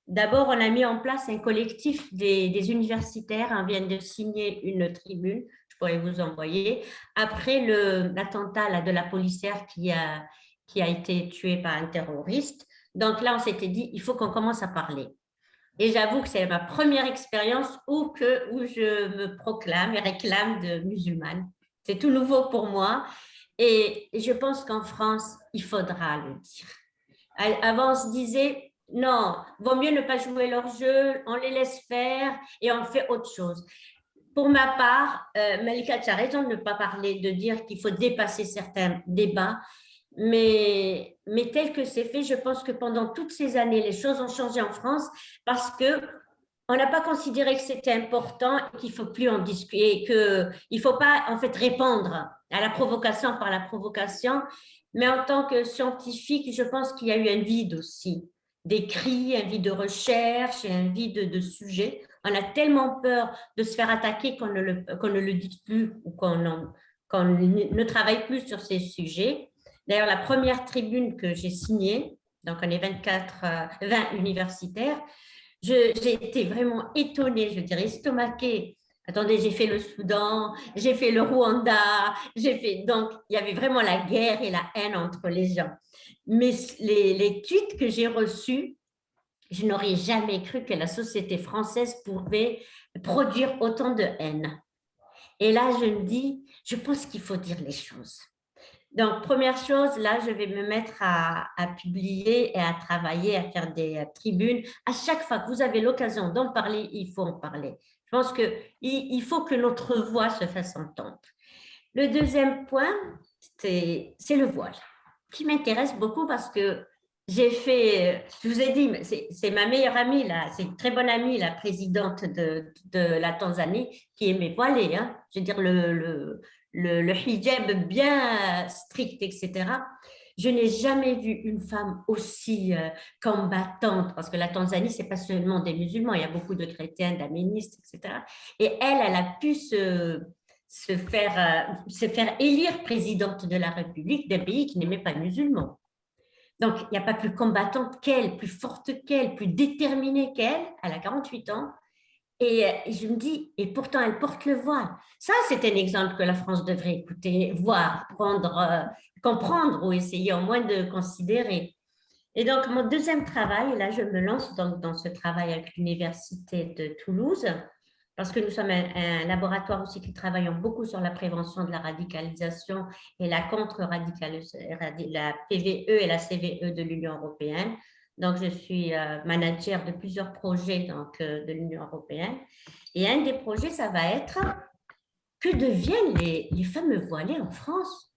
D'abord, on a mis en place un collectif des universitaires. On vient de signer une tribune, je pourrais vous envoyer. Après l'attentat de la policière qui a été tuée par un terroriste. Donc là, on s'était dit, il faut qu'on commence à parler. Et j'avoue que c'est ma première expérience où je me proclame et réclame de musulmane. C'est tout nouveau pour moi. Et je pense qu'en France, il faudra le dire. Avant, on se disait, non, vaut mieux ne pas jouer leur jeu, on les laisse faire et on fait autre chose. Pour ma part, Malika, tu as raison de ne pas parler, de dire qu'il faut dépasser certains débats. Mais tel que c'est fait, je pense que pendant toutes ces années, les choses ont changé en France parce qu'on n'a pas considéré que c'était important et qu'il ne faut plus en discuter, qu'il ne faut pas en fait répondre à la provocation par la provocation. Mais en tant que scientifique, je pense qu'il y a eu un vide aussi, d'écrit, un vide de recherche, un vide de sujets. On a tellement peur de se faire attaquer qu'on ne le dit plus ou qu'on ne travaille plus sur ces sujets. D'ailleurs, la première tribune que j'ai signée, donc on est 20 universitaires, j'ai été vraiment étonnée, je dirais estomaquée. Attendez, j'ai fait le Soudan, j'ai fait le Rwanda, donc il y avait vraiment la guerre et la haine entre les gens. Mais les tweets que j'ai reçus, je n'aurais jamais cru que la société française pouvait produire autant de haine. Et là, je me dis, je pense qu'il faut dire les choses. Donc, première chose, là, je vais me mettre à publier et à travailler, à faire des tribunes. À chaque fois que vous avez l'occasion d'en parler, il faut en parler. Je pense qu'il faut que notre voix se fasse entendre. Le deuxième point, c'est le voile. qui m'intéresse beaucoup parce que j'ai fait, je vous ai dit, c'est ma meilleure amie, là, c'est une très bonne amie, la présidente de la Tanzanie, qui aimait voiler, hein. Je veux dire, le hijab bien strict, etc. Je n'ai jamais vu une femme aussi combattante, parce que la Tanzanie, ce n'est pas seulement des musulmans, il y a beaucoup de chrétiens, d'aménistes, etc. Et elle a pu se faire élire présidente de la République d'un pays qui n'aimait pas les musulmans. Donc, il n'y a pas plus combattante qu'elle, plus forte qu'elle, plus déterminée qu'elle. Elle a 48 ans. Et je me dis, et pourtant, elle porte le voile. Ça, c'est un exemple que la France devrait écouter, voir, comprendre ou essayer au moins de considérer. Et donc, mon deuxième travail, et là, je me lance dans ce travail avec l'Université de Toulouse, parce que nous sommes un laboratoire aussi qui travaille beaucoup sur la prévention de la radicalisation et la contre-radicalisation, la PVE et la CVE de l'Union européenne. Donc, je suis manager de plusieurs projets de l'Union européenne. Et un des projets, ça va être que deviennent les femmes voilées en France?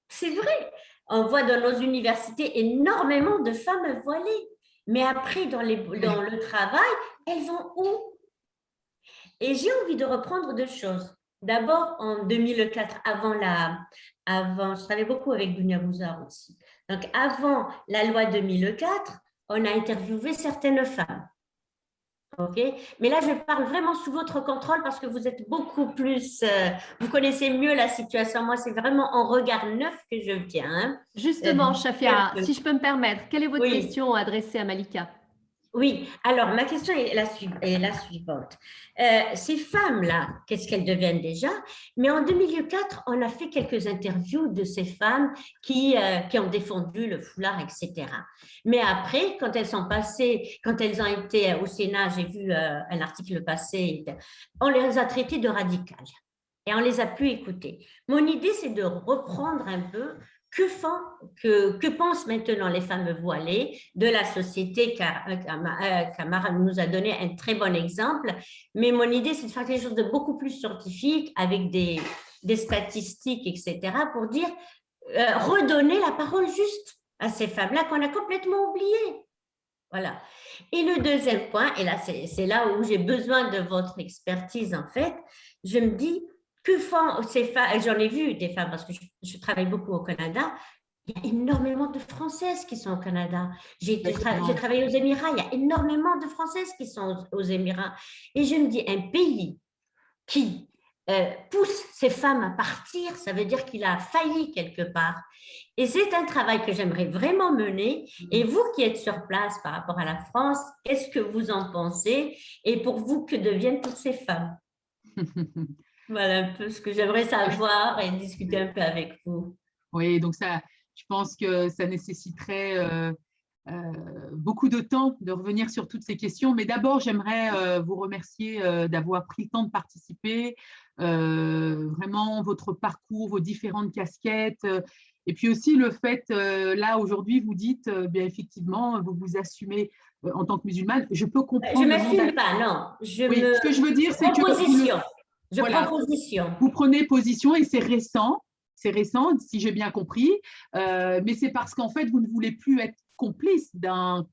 C'est vrai, on voit dans nos universités énormément de femmes voilées. Mais après, dans le travail, elles vont où? Et j'ai envie de reprendre deux choses. D'abord, en 2004, je travaillais beaucoup avec Dunia Bouzar aussi. Donc, avant la loi 2004, on a interviewé certaines femmes. OK? Mais là, je parle vraiment sous votre contrôle parce que vous êtes beaucoup plus, vous connaissez mieux la situation. Moi, c'est vraiment en regard neuf que je viens. Hein. Justement, Chafia, si je peux me permettre, quelle est votre question adressée à Malika? Oui, alors ma question est la suivante. Ces femmes-là, qu'est-ce qu'elles deviennent déjà? Mais en 2004, on a fait quelques interviews de ces femmes qui ont défendu le foulard, etc. Mais après, quand elles ont été au Sénat, j'ai vu un article passé, on les a traitées de radicales et on les a pu écouter. Mon idée, c'est de reprendre un peu que pensent maintenant les femmes voilées de la société? Kamara nous a donné un très bon exemple, mais mon idée, c'est de faire quelque chose de beaucoup plus scientifique avec des statistiques, etc., pour dire, redonner la parole juste à ces femmes-là qu'on a complètement oubliées. Voilà. Et le deuxième point, et là, c'est là où j'ai besoin de votre expertise, en fait, je me dis, que font ces femmes? J'en ai vu des femmes parce que je travaille beaucoup au Canada. Il y a énormément de Françaises qui sont au Canada. J'ai travaillé aux Émirats. Il y a énormément de Françaises qui sont aux Émirats. Et je me dis, un pays qui pousse ces femmes à partir, ça veut dire qu'il a failli quelque part. Et c'est un travail que j'aimerais vraiment mener. Et vous qui êtes sur place par rapport à la France, qu'est-ce que vous en pensez? Et pour vous, que deviennent toutes ces femmes? Voilà un peu ce que j'aimerais savoir et discuter un peu avec vous. Oui, donc ça, je pense que ça nécessiterait beaucoup de temps de revenir sur toutes ces questions. Mais d'abord, j'aimerais vous remercier d'avoir pris le temps de participer. Vraiment, votre parcours, vos différentes casquettes. Et puis aussi le fait, là, aujourd'hui, vous dites, bien effectivement, vous vous assumez en tant que musulmane. Je peux comprendre… Je ne m'assume pas, non. Ce que je veux dire, c'est que… prends position. Vous prenez position et c'est récent, si j'ai bien compris, mais c'est parce qu'en fait, vous ne voulez plus être complice d'un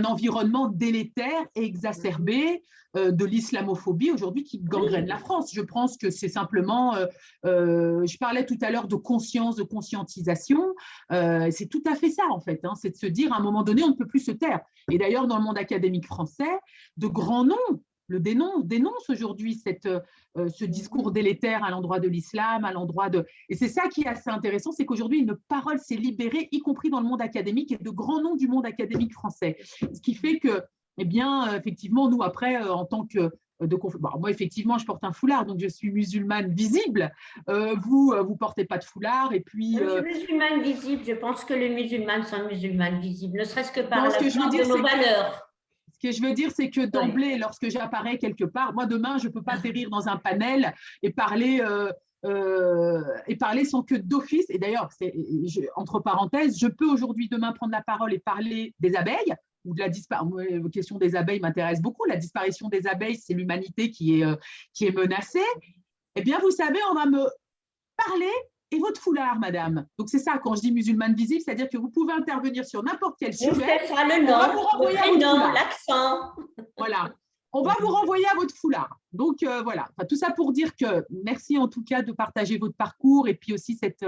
environnement délétère et exacerbé de l'islamophobie aujourd'hui qui gangrène la France. Je pense que c'est simplement, je parlais tout à l'heure de conscience, de conscientisation, c'est tout à fait ça en fait, hein, c'est de se dire à un moment donné, on ne peut plus se taire. Et d'ailleurs, dans le monde académique français, de grands noms dénonce aujourd'hui ce discours délétère à l'endroit de l'islam, à l'endroit de… Et c'est ça qui est assez intéressant, c'est qu'aujourd'hui, une parole s'est libérée, y compris dans le monde académique et de grands noms du monde académique français. Ce qui fait que, eh bien, effectivement, nous, après, en tant que… moi, effectivement, je porte un foulard, donc je suis musulmane visible. Vous ne portez pas de foulard. Et puis, je suis musulmane visible. Je pense que les musulmanes sont musulmanes visibles, ne serait-ce que par la force de nos valeurs. Ce que je veux dire, c'est que d'emblée, lorsque j'apparais quelque part, moi, demain, je ne peux pas atterrir dans un panel et parler sans que d'office, et d'ailleurs, entre parenthèses, je peux aujourd'hui, demain, prendre la parole et parler des abeilles, ou de la question des abeilles m'intéresse beaucoup. La disparition des abeilles, c'est l'humanité qui est menacée. Eh bien, vous savez, on va me parler et votre foulard, madame. Donc, c'est ça, quand je dis musulmane visible, c'est-à-dire que vous pouvez intervenir sur n'importe quel sujet. Le nom, le prénom, l'accent. Voilà. On va vous renvoyer à votre foulard. Donc, voilà. Enfin, tout ça pour dire que merci en tout cas de partager votre parcours et puis aussi cette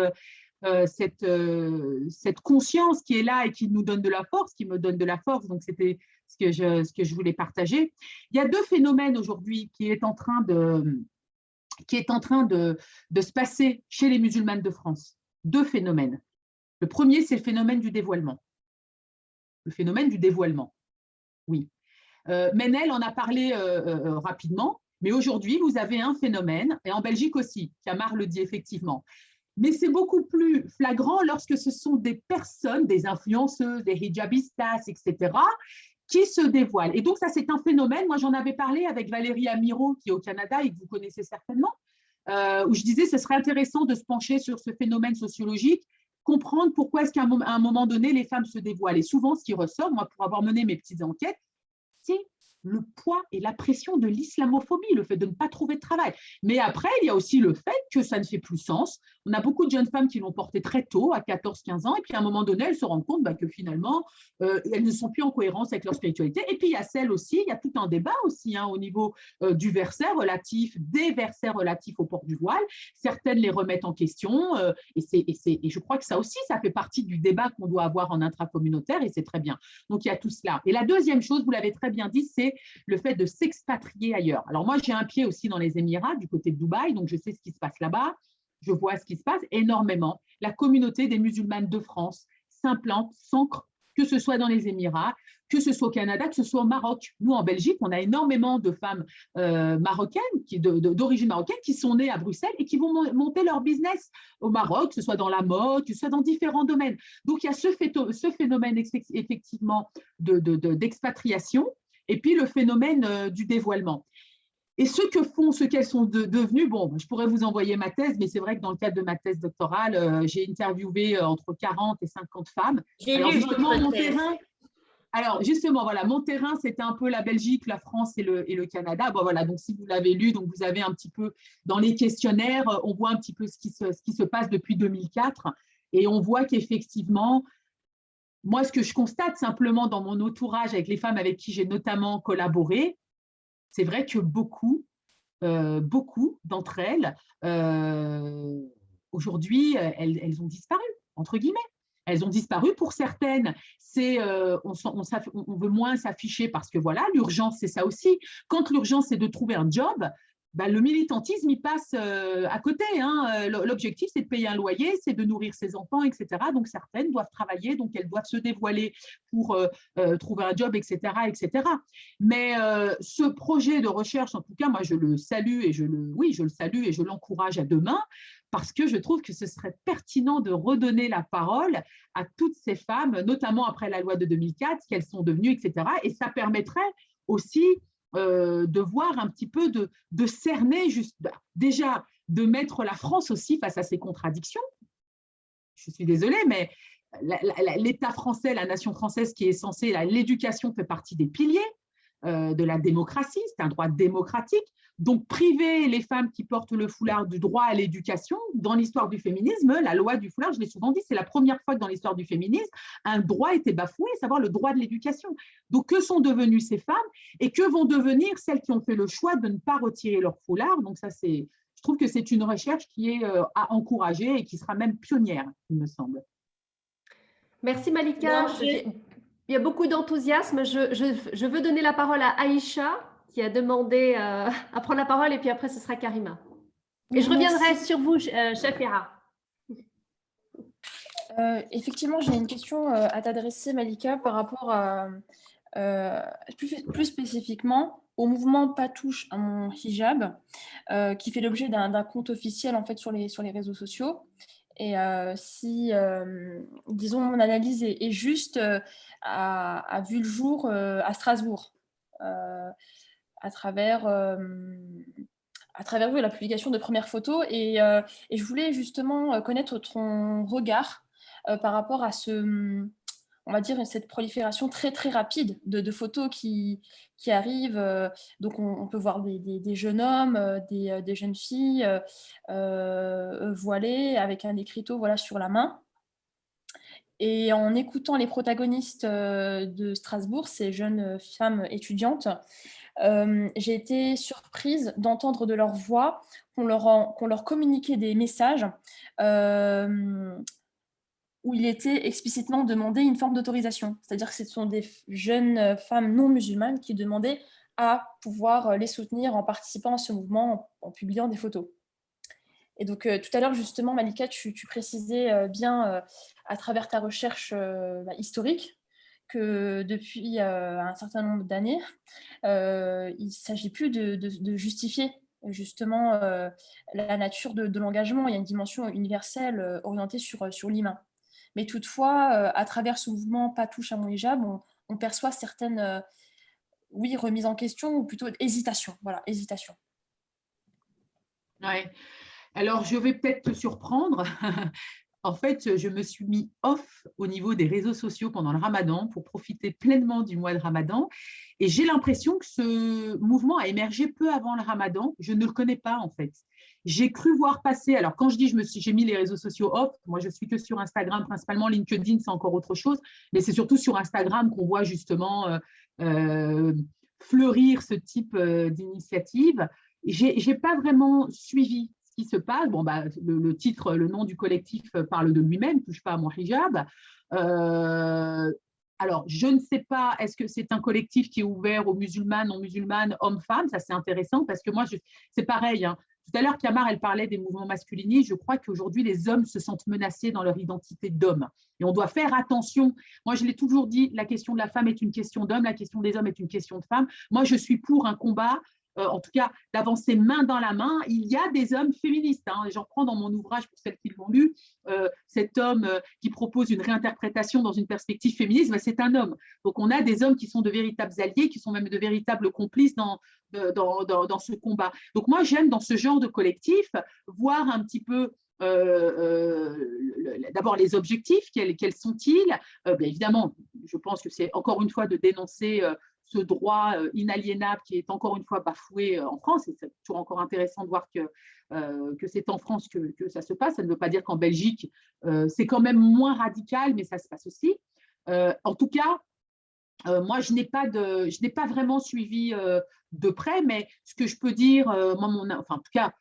conscience qui est là et qui nous donne de la force, qui me donne de la force. Donc, c'était ce que je voulais partager. Il y a deux phénomènes aujourd'hui qui est en train de se passer chez les musulmanes de France. Deux phénomènes. Le premier, c'est le phénomène du dévoilement. Le phénomène du dévoilement, oui. Menel en a parlé rapidement, mais aujourd'hui, vous avez un phénomène, et en Belgique aussi, Kamar le dit effectivement, mais c'est beaucoup plus flagrant lorsque ce sont des personnes, des influenceuses, des hijabistas, etc., qui se dévoilent. Et donc, ça, c'est un phénomène. Moi, j'en avais parlé avec Valérie Amiro, qui est au Canada et que vous connaissez certainement, où je disais que ce serait intéressant de se pencher sur ce phénomène sociologique, comprendre pourquoi est-ce qu'à un moment donné, les femmes se dévoilent. Et souvent, ce qui ressort, moi, pour avoir mené mes petites enquêtes, c'est le poids et la pression de l'islamophobie, le fait de ne pas trouver de travail. Mais après, il y a aussi le fait que ça ne fait plus sens. On a beaucoup de jeunes femmes qui l'ont porté très tôt, à 14-15 ans, et puis à un moment donné, elles se rendent compte que finalement, elles ne sont plus en cohérence avec leur spiritualité. Et puis, il y a celle aussi, il y a tout un débat aussi au niveau des versets relatifs au port du voile. Certaines les remettent en question, et je crois que ça aussi, ça fait partie du débat qu'on doit avoir en intracommunautaire, et c'est très bien. Donc, il y a tout cela. Et la deuxième chose, vous l'avez très bien dit, c'est le fait de s'expatrier ailleurs. Alors moi, j'ai un pied aussi dans les Émirats, du côté de Dubaï, donc je sais ce qui se passe là-bas, je vois ce qui se passe énormément. La communauté des musulmanes de France s'implante, s'ancre, que ce soit dans les Émirats, que ce soit au Canada, que ce soit au Maroc. Nous, en Belgique, on a énormément de femmes marocaines, d'origine marocaine, qui sont nées à Bruxelles et qui vont monter leur business au Maroc, que ce soit dans la mode, que ce soit dans différents domaines. Donc, il y a ce phénomène effectivement d'expatriation, et puis le phénomène du dévoilement. Et ce qu'elles sont devenues, bon, je pourrais vous envoyer ma thèse, mais c'est vrai que dans le cadre de ma thèse doctorale, j'ai interviewé entre 40 et 50 femmes. Alors justement, voilà, mon terrain, c'était un peu la Belgique, la France et le Canada. Bon, voilà, donc si vous l'avez lu, donc vous avez un petit peu, dans les questionnaires, on voit un petit peu ce qui se passe depuis 2004, et on voit qu'effectivement, moi, ce que je constate simplement dans mon entourage avec les femmes avec qui j'ai notamment collaboré, c'est vrai que beaucoup d'entre elles, aujourd'hui, elles ont disparu, entre guillemets. Elles ont disparu. Pour certaines, on veut moins s'afficher parce que voilà, l'urgence, c'est ça aussi. Quand l'urgence, c'est de trouver un job, le militantisme, il passe à côté. L'objectif, c'est de payer un loyer, c'est de nourrir ses enfants, etc. Donc, certaines doivent travailler, donc elles doivent se dévoiler pour trouver un job, etc. etc. Mais ce projet de recherche, en tout cas, moi, je le salue et je le salue et je l'encourage à demain, parce que je trouve que ce serait pertinent de redonner la parole à toutes ces femmes, notamment après la loi de 2004, qu'elles sont devenues, etc. Et ça permettrait aussi de voir un petit peu, de cerner, déjà de mettre la France aussi face à ces contradictions. Je suis désolée, mais l'État français, la nation française qui est censée, l'éducation fait partie des piliers de la démocratie, c'est un droit démocratique. Donc, priver les femmes qui portent le foulard du droit à l'éducation, dans l'histoire du féminisme, la loi du foulard, je l'ai souvent dit, c'est la première fois que dans l'histoire du féminisme, un droit a été bafoué, à savoir le droit de l'éducation. Donc, que sont devenues ces femmes et que vont devenir celles qui ont fait le choix de ne pas retirer leur foulard? Donc, ça, je trouve que c'est une recherche qui est à encourager et qui sera même pionnière, il me semble. Merci Malika. Il y a beaucoup d'enthousiasme. Je veux donner la parole à Aïcha, qui a demandé à prendre la parole, et puis après, ce sera Karima. Et je reviendrai sur vous, Shafira. Effectivement, j'ai une question à t'adresser, Malika, par rapport à, plus spécifiquement au mouvement Pas touche à mon hijab, qui fait l'objet d'un compte officiel en fait, sur les réseaux sociaux. Et si, disons, mon analyse est juste, a vu le jour à Strasbourg, à travers la publication de premières photos. Et je voulais justement connaître ton regard par rapport à on va dire, cette prolifération très, très rapide de photos qui arrivent. Donc, on peut voir des jeunes hommes, des jeunes filles voilées avec un écriteau voilà, sur la main. Et en écoutant les protagonistes de Strasbourg, ces jeunes femmes étudiantes, j'ai été surprise d'entendre de leur voix qu'on leur communiquait des messages où il était explicitement demandé une forme d'autorisation. C'est-à-dire que ce sont des jeunes femmes non musulmanes qui demandaient à pouvoir les soutenir en participant à ce mouvement, en publiant des photos. Et donc, tout à l'heure, justement, Malika, tu précisais bien, à travers ta recherche historique, que depuis un certain nombre d'années, il ne s'agit plus de justifier justement la nature de l'engagement. Il y a une dimension universelle orientée sur l'humain. Mais toutefois, à travers ce mouvement « Pas touche à mon hijab », on perçoit certaines remises en question ou plutôt hésitation. Voilà, hésitation. Ouais. Alors, je vais peut-être te surprendre. En fait, je me suis mis off au niveau des réseaux sociaux pendant le Ramadan pour profiter pleinement du mois de Ramadan. Et j'ai l'impression que ce mouvement a émergé peu avant le Ramadan. Je ne le connais pas, en fait. J'ai cru voir passer, alors quand je dis j'ai mis les réseaux sociaux off, moi je suis que sur Instagram, principalement LinkedIn, c'est encore autre chose, mais c'est surtout sur Instagram qu'on voit justement fleurir ce type d'initiative. J'ai pas vraiment suivi ce qui se passe. Bon, bah, le titre, le nom du collectif parle de lui-même, touche pas à mon hijab. Alors, je ne sais pas, est-ce que c'est un collectif qui est ouvert aux musulmanes, non-musulmanes, hommes-femmes? Ça, c'est intéressant parce que moi, c'est pareil. Hein. Tout à l'heure, Kamar, elle parlait des mouvements masculinistes. Je crois qu'aujourd'hui, les hommes se sentent menacés dans leur identité d'homme. Et on doit faire attention. Moi, je l'ai toujours dit, la question de la femme est une question d'homme, la question des hommes est une question de femme. Moi, je suis pour un combat en tout cas d'avancer main dans la main. Il y a des hommes féministes. Hein, et j'en reprends dans mon ouvrage pour celles qui l'ont lu. Cet homme qui propose une réinterprétation dans une perspective féministe, ben, c'est un homme. Donc on a des hommes qui sont de véritables alliés, qui sont même de véritables complices dans ce combat. Donc moi, j'aime dans ce genre de collectif voir un petit peu d'abord les objectifs, quels sont-ils? Bien évidemment, je pense que c'est encore une fois de dénoncer ce droit inaliénable qui est encore une fois bafoué en France. Et c'est toujours encore intéressant de voir que c'est en France que ça se passe. Ça ne veut pas dire qu'en Belgique, c'est quand même moins radical, mais ça se passe aussi. En tout cas, moi, je n'ai pas vraiment suivi de près, mais ce que je peux dire, en tout cas,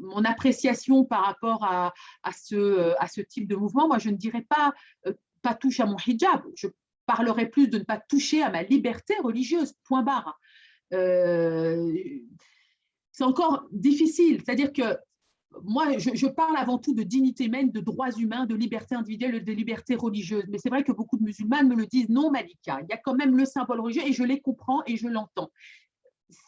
mon appréciation par rapport à ce type de mouvement, moi, je ne dirais pas touche à mon hijab. Je parlerai plus de ne pas toucher à ma liberté religieuse, point barre. C'est encore difficile, c'est-à-dire que moi, je parle avant tout de dignité humaine, de droits humains, de liberté individuelle, de liberté religieuse. Mais c'est vrai que beaucoup de musulmanes me le disent, non, Malika, il y a quand même le symbole religieux et je les comprends et je l'entends.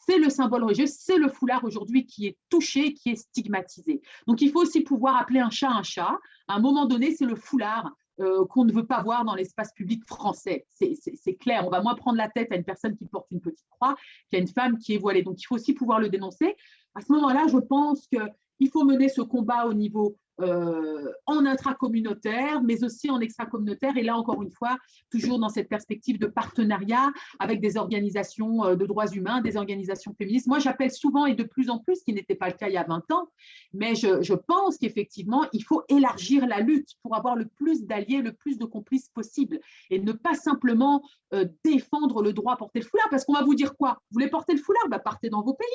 C'est le symbole religieux, c'est le foulard aujourd'hui qui est touché, qui est stigmatisé. Donc, il faut aussi pouvoir appeler un chat un chat. À un moment donné, c'est le foulard qu'on ne veut pas voir dans l'espace public français. C'est clair, on va moins prendre la tête à une personne qui porte une petite croix qu'à une femme qui est voilée. Donc, il faut aussi pouvoir le dénoncer. À ce moment-là, je pense qu'il faut mener ce combat au niveau en intracommunautaire, mais aussi en extracommunautaire. Et là, encore une fois, toujours dans cette perspective de partenariat avec des organisations de droits humains, des organisations féministes. Moi, j'appelle souvent, et de plus en plus, ce qui n'était pas le cas il y a 20 ans, mais je pense qu'effectivement, il faut élargir la lutte pour avoir le plus d'alliés, le plus de complices possible, et ne pas simplement défendre le droit à porter le foulard, parce qu'on va vous dire quoi? Vous voulez porter le foulard? Bah, partez dans vos pays.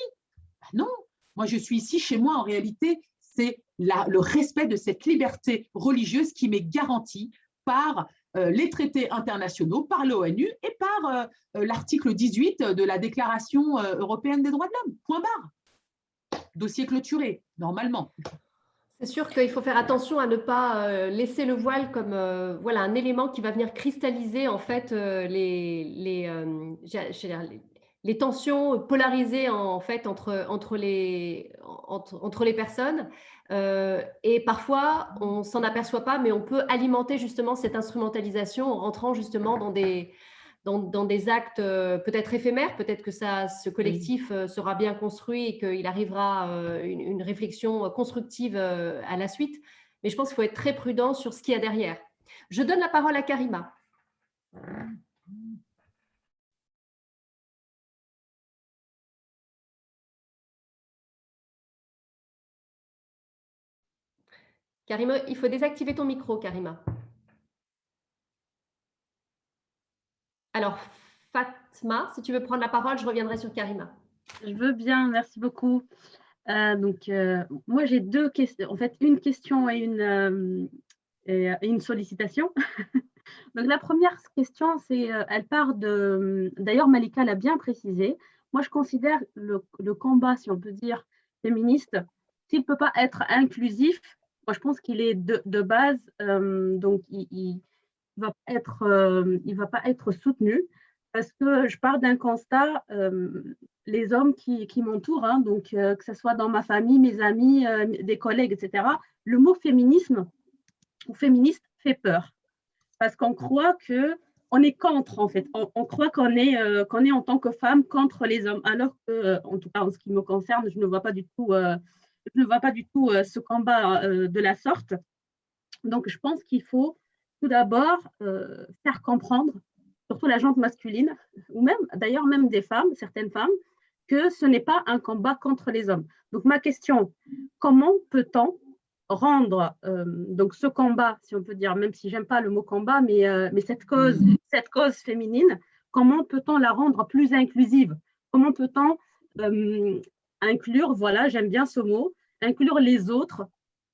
Bah, non, moi, je suis ici, chez moi, en réalité, c'est le respect de cette liberté religieuse qui m'est garantie par les traités internationaux, par l'ONU et par l'article 18 de la Déclaration européenne des droits de l'homme. Point barre. Dossier clôturé, normalement. C'est sûr qu'il faut faire attention à ne pas laisser le voile comme voilà, un élément qui va venir cristalliser en fait les tensions polarisées en fait entre les personnes et parfois on s'en aperçoit pas, mais on peut alimenter justement cette instrumentalisation en rentrant justement dans des actes peut-être éphémères, peut-être que ce collectif sera bien construit et qu'il arrivera une réflexion constructive à la suite, mais je pense qu'il faut être très prudent sur ce qu'il y a derrière. Je donne la parole à Karima. Karima, il faut désactiver ton micro, Karima. Alors, Fatma, si tu veux prendre la parole, je reviendrai sur Karima. Je veux bien, merci beaucoup. Moi, j'ai deux questions, en fait, une question et une sollicitation. Donc, la première question, elle part d'ailleurs, Malika l'a bien précisé. Moi, je considère le combat, si on peut dire, féministe, s'il ne peut pas être inclusif, moi, je pense qu'il est de base, donc il va pas être soutenu parce que je pars d'un constat, les hommes qui m'entourent, hein, donc que ce soit dans ma famille, mes amis, des collègues, etc., le mot féminisme ou féministe fait peur parce qu'on croit que on est contre, en fait. On croit qu'on est en tant que femme contre les hommes, alors que, en tout cas en ce qui me concerne, je ne vois pas du tout, ce combat de la sorte. Donc, je pense qu'il faut tout d'abord faire comprendre, surtout la gente masculine, ou même d'ailleurs même des femmes, certaines femmes, que ce n'est pas un combat contre les hommes. Donc, ma question, comment peut-on rendre donc ce combat, si on peut dire, même si j'aime pas le mot combat, mais cette cause féminine, comment peut-on la rendre plus inclusive? Comment peut-on inclure, voilà, j'aime bien ce mot, inclure les autres,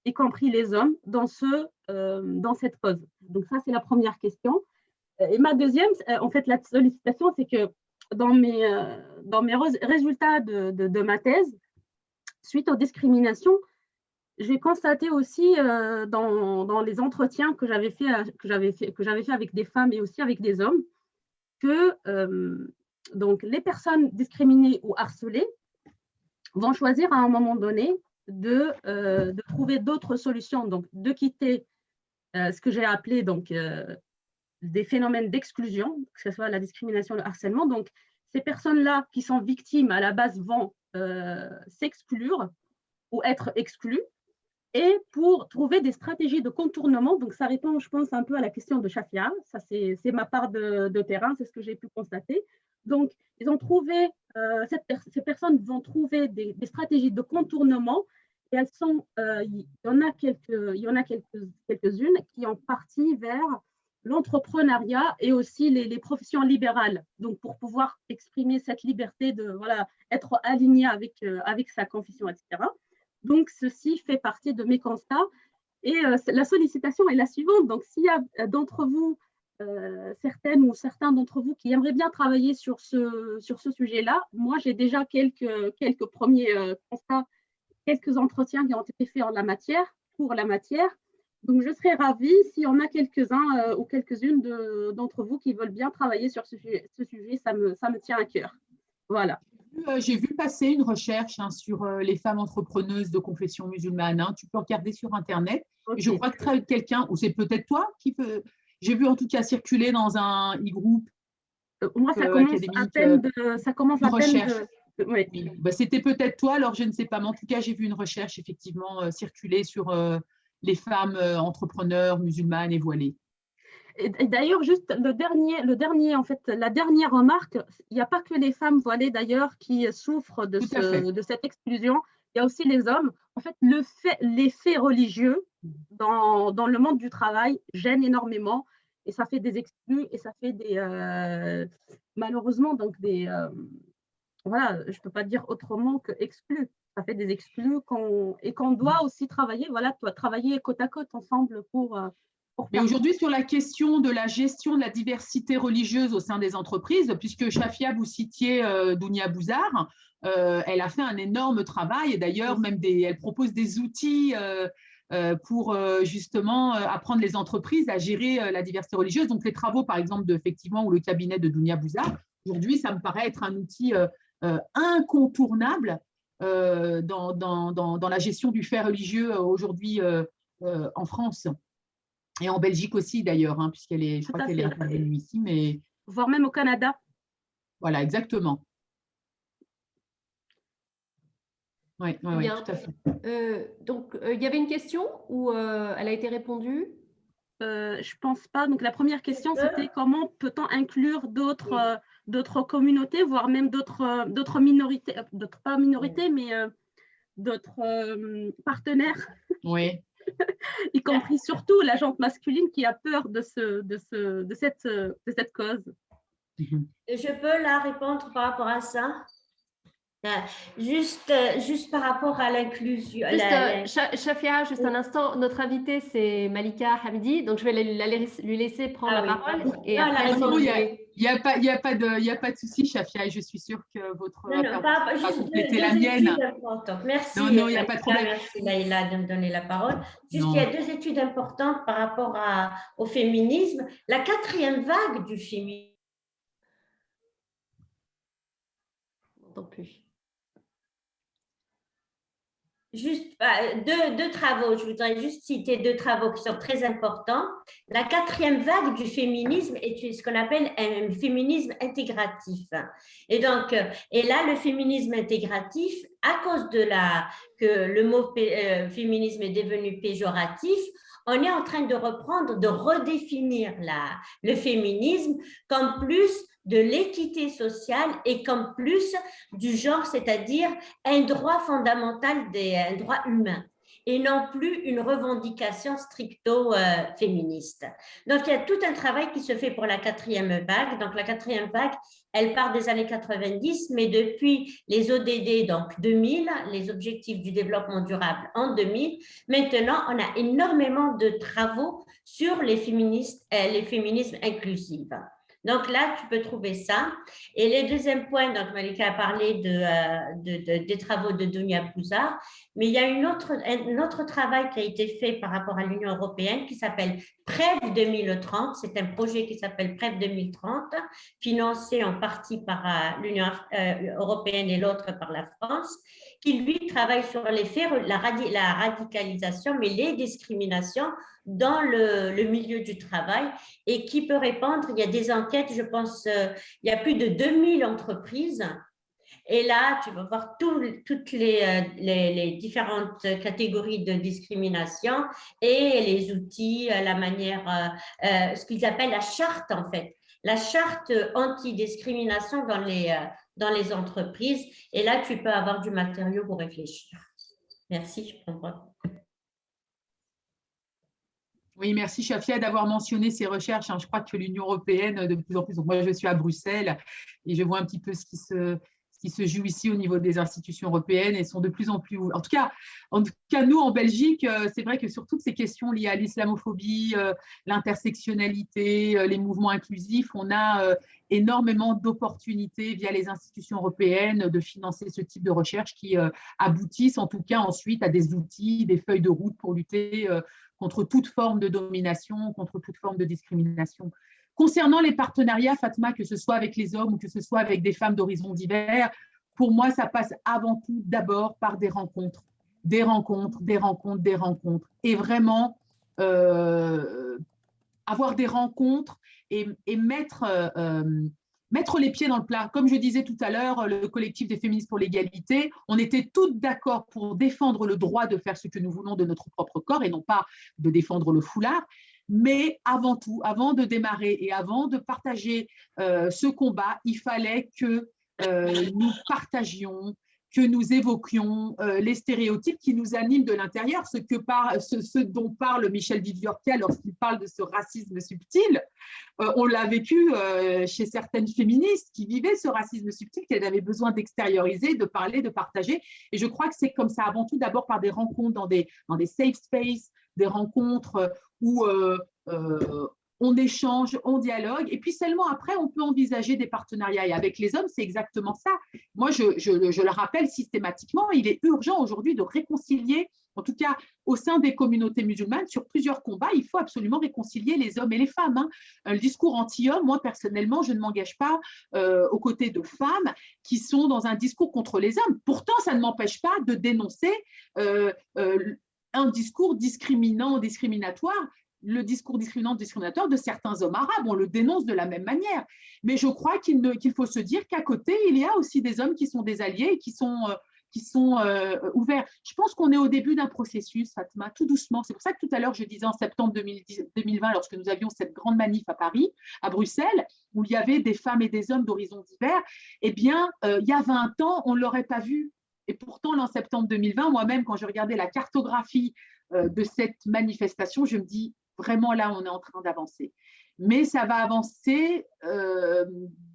y compris les hommes, dans cette cause. Donc ça, c'est la première question. Et ma deuxième, en fait, la sollicitation, c'est que dans mes résultats de ma thèse, suite aux discriminations, j'ai constaté aussi dans les entretiens que j'avais fait avec des femmes et aussi avec des hommes que donc les personnes discriminées ou harcelées vont choisir à un moment donné de trouver d'autres solutions, donc de quitter ce que j'ai appelé donc des phénomènes d'exclusion, que ce soit la discrimination, le harcèlement. Donc ces personnes-là qui sont victimes à la base vont s'exclure ou être exclues. Et pour trouver des stratégies de contournement, donc ça répond, je pense, un peu à la question de Shafia, ça c'est ma part de terrain, c'est ce que j'ai pu constater. Donc, ils ont trouvé, ces personnes vont trouver des stratégies de contournement, et elles sont, il y en a quelques-unes qui ont parti vers l'entrepreneuriat et aussi les professions libérales, donc pour pouvoir exprimer cette liberté de voilà, être aligné avec sa confession, etc. Donc, ceci fait partie de mes constats. Et la sollicitation est la suivante. Donc, s'il y a d'entre vous, certaines ou certains d'entre vous qui aimeraient bien travailler sur ce sujet-là, moi, j'ai déjà quelques premiers constats, quelques entretiens qui ont été faits pour la matière. Donc, je serais ravie s'il y en a quelques-uns ou quelques-unes d'entre vous qui veulent bien travailler sur ce sujet, ça me tient à cœur. Voilà. J'ai vu passer une recherche sur les femmes entrepreneuses de confession musulmane. Hein. Tu peux regarder sur Internet. Okay. Je crois que quelqu'un, ou c'est peut-être toi qui peut. J'ai vu en tout cas circuler dans un e-groupe. Moi, ça commence à peine de recherche. Oui. Bah, c'était peut-être toi, alors je ne sais pas. Mais en tout cas, j'ai vu une recherche effectivement circuler sur les femmes entrepreneurs musulmanes et voilées. Et d'ailleurs, juste la dernière remarque, il n'y a pas que les femmes voilées d'ailleurs qui souffrent de cette exclusion, il y a aussi les hommes. En fait, les faits religieux dans le monde du travail gênent énormément et ça fait des exclus et ça fait malheureusement, donc voilà, je ne peux pas dire autrement que exclus. Ça fait des exclus et qu'on doit aussi travailler, travailler côte à côte ensemble pour mais aujourd'hui, sur la question de la gestion de la diversité religieuse au sein des entreprises, puisque Shafia, vous citiez Dounia Bouzar, elle a fait un énorme travail et d'ailleurs, même elle propose des outils pour justement apprendre les entreprises à gérer la diversité religieuse. Donc, les travaux, par exemple, effectivement, ou le cabinet de Dounia Bouzar, aujourd'hui, ça me paraît être un outil incontournable dans la gestion du fait religieux aujourd'hui en France. Et en Belgique aussi, d'ailleurs, hein, je crois qu'elle est intervenue ici. Mais... voire même au Canada. Voilà, exactement. Oui, tout à fait. Donc, il y avait une question où elle a été répondue. je pense pas. Donc, la première question, c'était comment peut-on inclure d'autres communautés, voire même d'autres minorités, pas minorités, mais d'autres partenaires. Oui. Y compris surtout la gente masculine qui a peur de cette cause. Je peux là répondre par rapport à ça? Juste par rapport à l'inclusion. Shafia, juste un instant. Notre invitée, c'est Malika Hamdi. Donc, je vais lui laisser prendre la parole. Et après, il n'y a pas de souci, Shafia, et je suis sûre que votre va compléter la mienne. Merci. Non, il n'y a pas de problème. Merci, Laïla, de me donner la parole. Juste, il y a 2 études importantes par rapport au féminisme. La 4e vague du féminisme. Non plus. Juste 2 travaux, je voudrais juste citer 2 travaux qui sont très importants. La 4e vague du féminisme est ce qu'on appelle un féminisme intégratif. Et donc, et là, le féminisme intégratif, à cause que le mot féminisme est devenu péjoratif, on est en train de redéfinir le féminisme comme plus de l'équité sociale et comme plus du genre, c'est-à-dire un droit fondamental, un droit humain, et non plus une revendication stricto féministe. Donc, il y a tout un travail qui se fait pour la 4e vague. Donc, la 4e vague, elle part des années 90, mais depuis les ODD, donc 2000, les objectifs du développement durable en 2000, maintenant, on a énormément de travaux sur les féminismes inclusifs. Donc là, tu peux trouver ça. Et le deuxième point, donc Malika a parlé des travaux de Dounia Pouzar, mais il y a un autre travail qui a été fait par rapport à l'Union européenne qui s'appelle PREV 2030. C'est un projet qui s'appelle PREV 2030, financé en partie par l'Union européenne et l'autre par la France, qui lui travaille sur la radicalisation, mais les discriminations dans le milieu du travail et qui peut répondre. Il y a des enquêtes, je pense, il y a plus de 2000 entreprises. Et là, tu vas voir toutes les différentes catégories de discrimination et les outils, la manière, ce qu'ils appellent la charte, en fait. La charte anti-discrimination dans les entreprises. Et là, tu peux avoir du matériau pour réfléchir. Merci, je comprends. Oui, merci Shafia d'avoir mentionné ces recherches. Je crois que l'Union européenne, de plus en plus, donc moi je suis à Bruxelles et je vois un petit peu ce qui se joue ici au niveau des institutions européennes et sont de plus en plus… En tout cas nous, en Belgique, c'est vrai que sur toutes ces questions liées à l'islamophobie, l'intersectionnalité, les mouvements inclusifs, on a énormément d'opportunités via les institutions européennes de financer ce type de recherche qui aboutissent en tout cas ensuite à des outils, des feuilles de route pour lutter contre toute forme de domination, contre toute forme de discrimination. Concernant les partenariats, Fatma, que ce soit avec les hommes ou que ce soit avec des femmes d'horizons divers, pour moi, ça passe avant tout d'abord par des rencontres. Des rencontres. Et vraiment, avoir des rencontres et mettre les pieds dans le plat. Comme je disais tout à l'heure, le collectif des féministes pour l'égalité, on était toutes d'accord pour défendre le droit de faire ce que nous voulons de notre propre corps et non pas de défendre le foulard. Mais avant tout, avant de démarrer et avant de partager ce combat, il fallait que nous partagions, que nous évoquions les stéréotypes qui nous animent de l'intérieur, ce dont parle Michel Viviorca lorsqu'il parle de ce racisme subtil. On l'a vécu chez certaines féministes qui vivaient ce racisme subtil qu'elles avaient besoin d'extérioriser, de parler, de partager. Et je crois que c'est comme ça, avant tout, d'abord par des rencontres dans des safe spaces, des rencontres où on échange, on dialogue, et puis seulement après, on peut envisager des partenariats. Et avec les hommes, c'est exactement ça. Moi, je le rappelle systématiquement, il est urgent aujourd'hui de réconcilier, en tout cas au sein des communautés musulmanes, sur plusieurs combats, il faut absolument réconcilier les hommes et les femmes. Le discours anti-homme, moi, personnellement, je ne m'engage pas aux côtés de femmes qui sont dans un discours contre les hommes. Pourtant, ça ne m'empêche pas de dénoncer un discours discriminatoire, le discours discriminatoire de certains hommes arabes. On le dénonce de la même manière. Mais je crois qu'il faut se dire qu'à côté, il y a aussi des hommes qui sont des alliés et qui sont qui sont ouverts. Je pense qu'on est au début d'un processus, Fatma, tout doucement. C'est pour ça que tout à l'heure, je disais en septembre 2020, lorsque nous avions cette grande manif à Paris, à Bruxelles, où il y avait des femmes et des hommes d'horizons divers, eh bien, il y a 20 ans, on ne l'aurait pas vu. Et pourtant, en septembre 2020, moi-même, quand je regardais la cartographie de cette manifestation, je me dis, vraiment là, on est en train d'avancer. Mais ça va avancer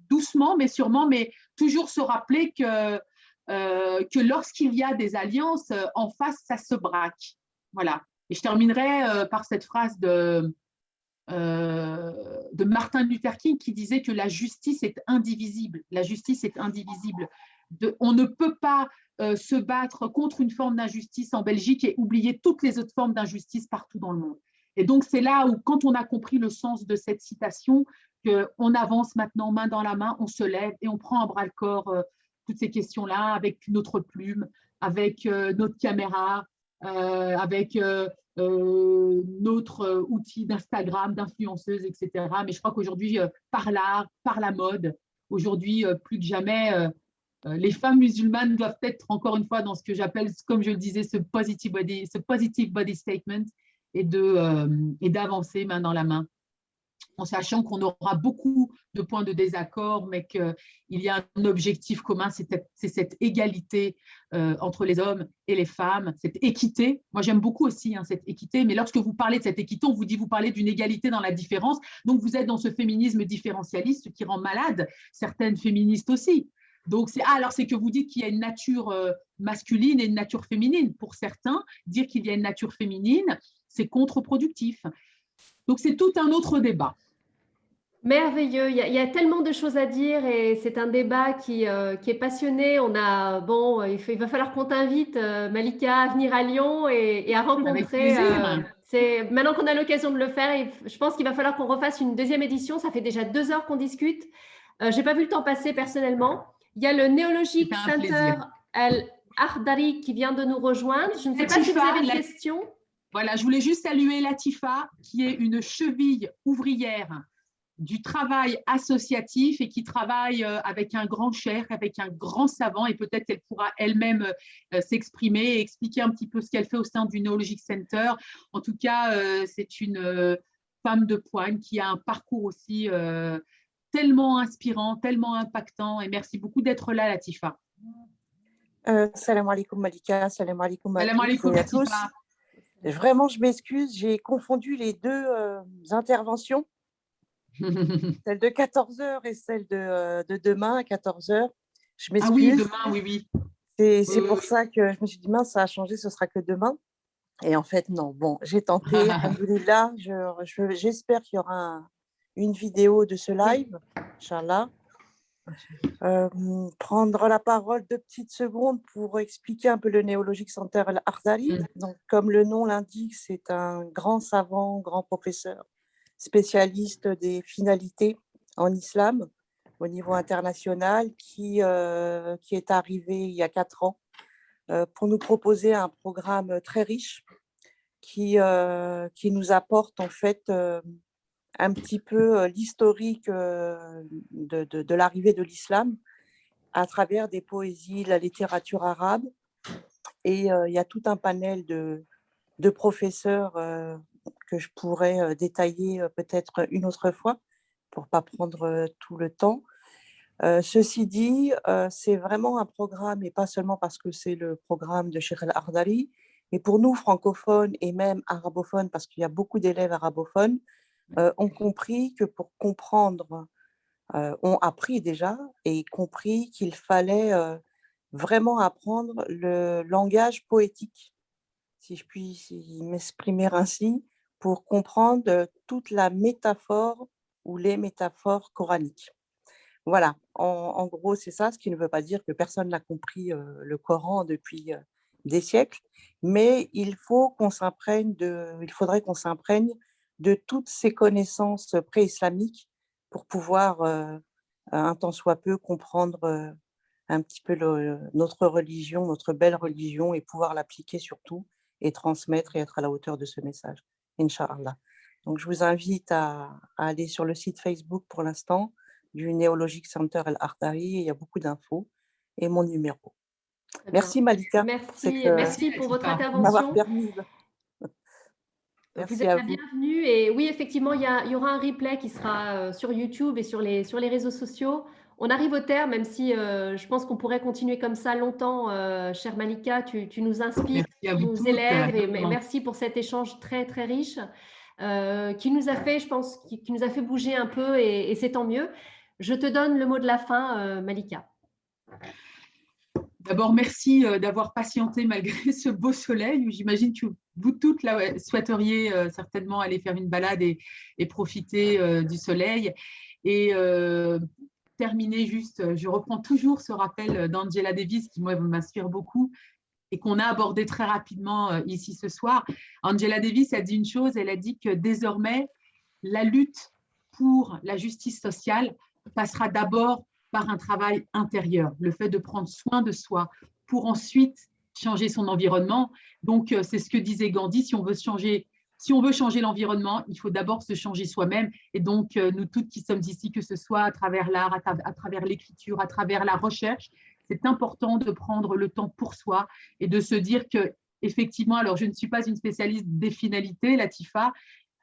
doucement, mais sûrement, mais toujours se rappeler que lorsqu'il y a des alliances, en face, ça se braque. Voilà. Et je terminerai par cette phrase de Martin Luther King qui disait que la justice est indivisible. La justice est indivisible. On ne peut pas se battre contre une forme d'injustice en Belgique et oublier toutes les autres formes d'injustice partout dans le monde. Et donc, c'est là où, quand on a compris le sens de cette citation, qu'on avance maintenant main dans la main, on se lève et on prend à bras le corps toutes ces questions-là avec notre plume, avec notre caméra, avec notre outil d'Instagram, d'influenceuse, etc. Mais je crois qu'aujourd'hui, par l'art, par la mode, aujourd'hui, plus que jamais, les femmes musulmanes doivent être encore une fois dans ce que j'appelle, comme je le disais, ce positive body statement et d'avancer main dans la main, en sachant qu'on aura beaucoup de points de désaccord, mais qu'il y a un objectif commun, c'est cette égalité entre les hommes et les femmes, cette équité. Moi, j'aime beaucoup aussi cette équité, mais lorsque vous parlez de cette équité, on vous dit, vous parlez d'une égalité dans la différence, donc vous êtes dans ce féminisme différentialiste qui rend malade certaines féministes aussi. Donc, c'est que vous dites qu'il y a une nature masculine et une nature féminine. Pour certains, dire qu'il y a une nature féminine, c'est contre-productif. Donc, c'est tout un autre débat. Merveilleux, il y a tellement de choses à dire et c'est un débat qui est passionné. Il va falloir qu'on t'invite, Malika, à venir à Lyon et à rencontrer. Maintenant qu'on a l'occasion de le faire, je pense qu'il va falloir qu'on refasse une deuxième édition. Ça fait déjà 2 heures qu'on discute. Je n'ai pas vu le temps passer personnellement. Il y a le Neologic Center Al-Ardari qui vient de nous rejoindre. Je ne sais pas si vous avez une question. Voilà, je voulais juste saluer Latifa, qui est une cheville ouvrière du travail associatif et qui travaille avec un grand cher, avec un grand savant, et peut-être qu'elle pourra elle-même s'exprimer et expliquer un petit peu ce qu'elle fait au sein du Neologic Center. En tout cas, c'est une femme de poigne qui a un parcours aussi tellement inspirant, tellement impactant, et merci beaucoup d'être là, Latifa. Salam alaikum Malika, salam alaikum à tous. Vraiment, je m'excuse, j'ai confondu les 2 interventions, celle de 14h et celle de demain à 14h. Je m'excuse. Ah oui, demain, oui. C'est pour ça que je me suis dit, mince, ça a changé, ce sera que demain. Et en fait, non. Bon, j'ai tenté. Alhamdoulilah, j'espère qu'il y aura une vidéo de ce live, Inch'Allah. Prendre la parole 2 petites secondes pour expliquer un peu le Neologic Center Al-Ardari. Donc, comme le nom l'indique, c'est un grand savant, grand professeur, spécialiste des finalités en islam au niveau international qui est arrivé il y a 4 ans pour nous proposer un programme très riche qui nous apporte en fait un petit peu l'historique de l'arrivée de l'islam à travers des poésies, la littérature arabe. Et il y a tout un panel de professeurs que je pourrais détailler peut-être une autre fois pour ne pas prendre tout le temps. Ceci dit, c'est vraiment un programme, et pas seulement parce que c'est le programme de Cheikh Al-Ardari, mais pour nous, francophones et même arabophones, parce qu'il y a beaucoup d'élèves arabophones, ont compris que pour comprendre, ont appris déjà et compris qu'il fallait vraiment apprendre le langage poétique, si je puis m'exprimer ainsi, pour comprendre toute la métaphore ou les métaphores coraniques. Voilà, en gros, c'est ça, ce qui ne veut pas dire que personne n'a compris le Coran depuis des siècles, mais il faudrait qu'on s'imprègne de toutes ces connaissances pré-islamiques pour pouvoir, un tant soit peu, comprendre un petit peu notre religion, notre belle religion, et pouvoir l'appliquer surtout et transmettre et être à la hauteur de ce message, Inch'Allah. Donc, je vous invite à aller sur le site Facebook pour l'instant du Neologic Center Al-Ardari, il y a beaucoup d'infos, et mon numéro. Merci Malika. Merci pour votre de m'avoir intervention. permis. Merci Vous êtes à la vous. bienvenue. Et oui, effectivement, il y aura un replay qui sera sur YouTube et sur les réseaux sociaux. On arrive au terme, même si je pense qu'on pourrait continuer comme ça longtemps. Chère Malika, tu nous inspires, tu nous élèves. Et merci pour cet échange très, très riche qui nous a fait, je pense, qui nous a fait bouger un peu et c'est tant mieux. Je te donne le mot de la fin, Malika. D'abord, merci d'avoir patienté malgré ce beau soleil. J'imagine que vous toutes là, souhaiteriez certainement aller faire une balade et profiter du soleil. Et terminer juste, je reprends toujours ce rappel d'Angela Davis qui, moi, m'inspire beaucoup et qu'on a abordé très rapidement ici ce soir. Angela Davis a dit une chose, elle a dit que désormais, la lutte pour la justice sociale passera d'abord par un travail intérieur, le fait de prendre soin de soi pour ensuite changer son environnement. Donc, c'est ce que disait Gandhi, si on veut changer l'environnement, il faut d'abord se changer soi-même. Et donc, nous toutes qui sommes ici, que ce soit à travers l'art, à travers l'écriture, à travers la recherche, c'est important de prendre le temps pour soi et de se dire que, effectivement, alors je ne suis pas une spécialiste des finalités, Latifa,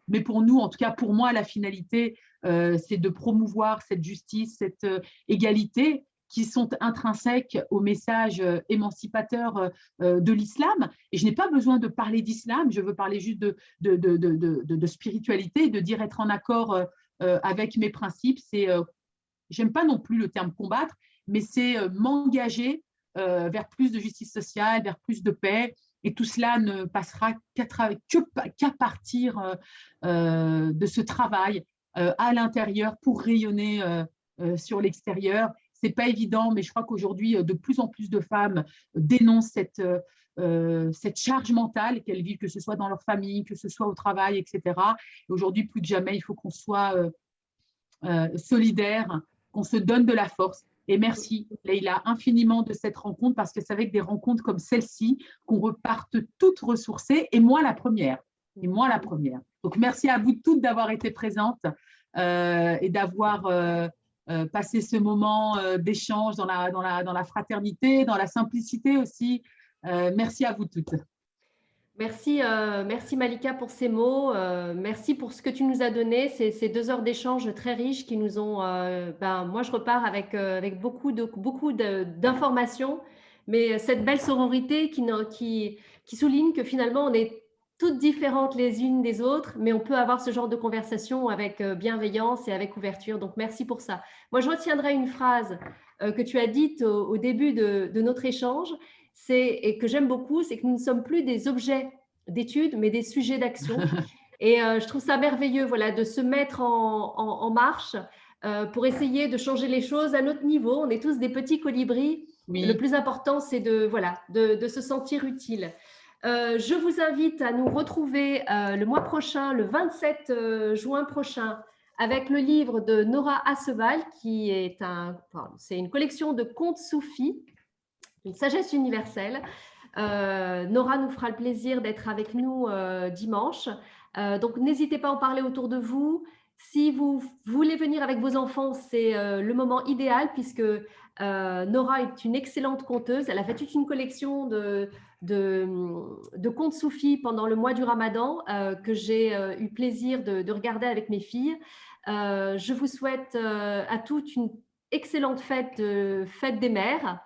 mais pour nous, en tout cas pour moi, la finalité, c'est de promouvoir cette justice, cette égalité qui sont intrinsèques au message émancipateur de l'islam. Et je n'ai pas besoin de parler d'islam, je veux parler juste de spiritualité, de dire être en accord avec mes principes. J'aime pas non plus le terme combattre, mais c'est m'engager vers plus de justice sociale, vers plus de paix. Et tout cela ne passera qu'à partir de ce travail à l'intérieur pour rayonner sur l'extérieur. Ce n'est pas évident, mais je crois qu'aujourd'hui, de plus en plus de femmes dénoncent cette charge mentale qu'elles vivent, que ce soit dans leur famille, que ce soit au travail, etc. Et aujourd'hui, plus que jamais, il faut qu'on soit solidaires, qu'on se donne de la force. Et merci, Leïla, infiniment de cette rencontre, parce que c'est avec des rencontres comme celle-ci qu'on reparte toutes ressourcées, et moi la première. Donc, merci à vous toutes d'avoir été présentes et d'avoir passé ce moment d'échange dans la fraternité, dans la simplicité aussi. Merci à vous toutes. Merci Malika pour ces mots. Merci pour ce que tu nous as donné, ces 2 heures d'échange très riches qui nous ont. Moi, je repars avec beaucoup d'informations, mais cette belle sororité qui souligne que finalement, on est toutes différentes les unes des autres, mais on peut avoir ce genre de conversation avec bienveillance et avec ouverture. Donc, merci pour ça. Moi, je retiendrai une phrase que tu as dite au début de notre échange. Et que j'aime beaucoup, c'est que nous ne sommes plus des objets d'étude, mais des sujets d'action. Et je trouve ça merveilleux, voilà, de se mettre en marche pour essayer de changer les choses à notre niveau. On est tous des petits colibris. Oui. Le plus important, c'est de se sentir utile. Je vous invite à nous retrouver le mois prochain, le 27 juin prochain, avec le livre de Nora Asseval, qui est c'est une collection de contes soufis, une sagesse universelle. Nora nous fera le plaisir d'être avec nous dimanche. Donc, n'hésitez pas à en parler autour de vous. Si vous voulez venir avec vos enfants, c'est le moment idéal puisque Nora est une excellente conteuse. Elle a fait toute une collection de contes soufis pendant le mois du Ramadan que j'ai eu plaisir de regarder avec mes filles. Je vous souhaite à toutes une excellente fête des mères.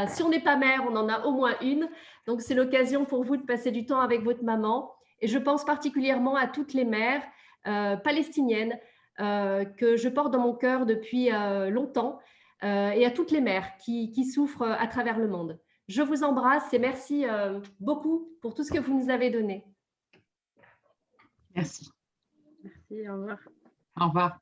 Si on n'est pas mère, on en a au moins une. Donc, c'est l'occasion pour vous de passer du temps avec votre maman. Et je pense particulièrement à toutes les mères palestiniennes que je porte dans mon cœur depuis longtemps et à toutes les mères qui souffrent à travers le monde. Je vous embrasse et merci beaucoup pour tout ce que vous nous avez donné. Merci. Merci, au revoir. Au revoir.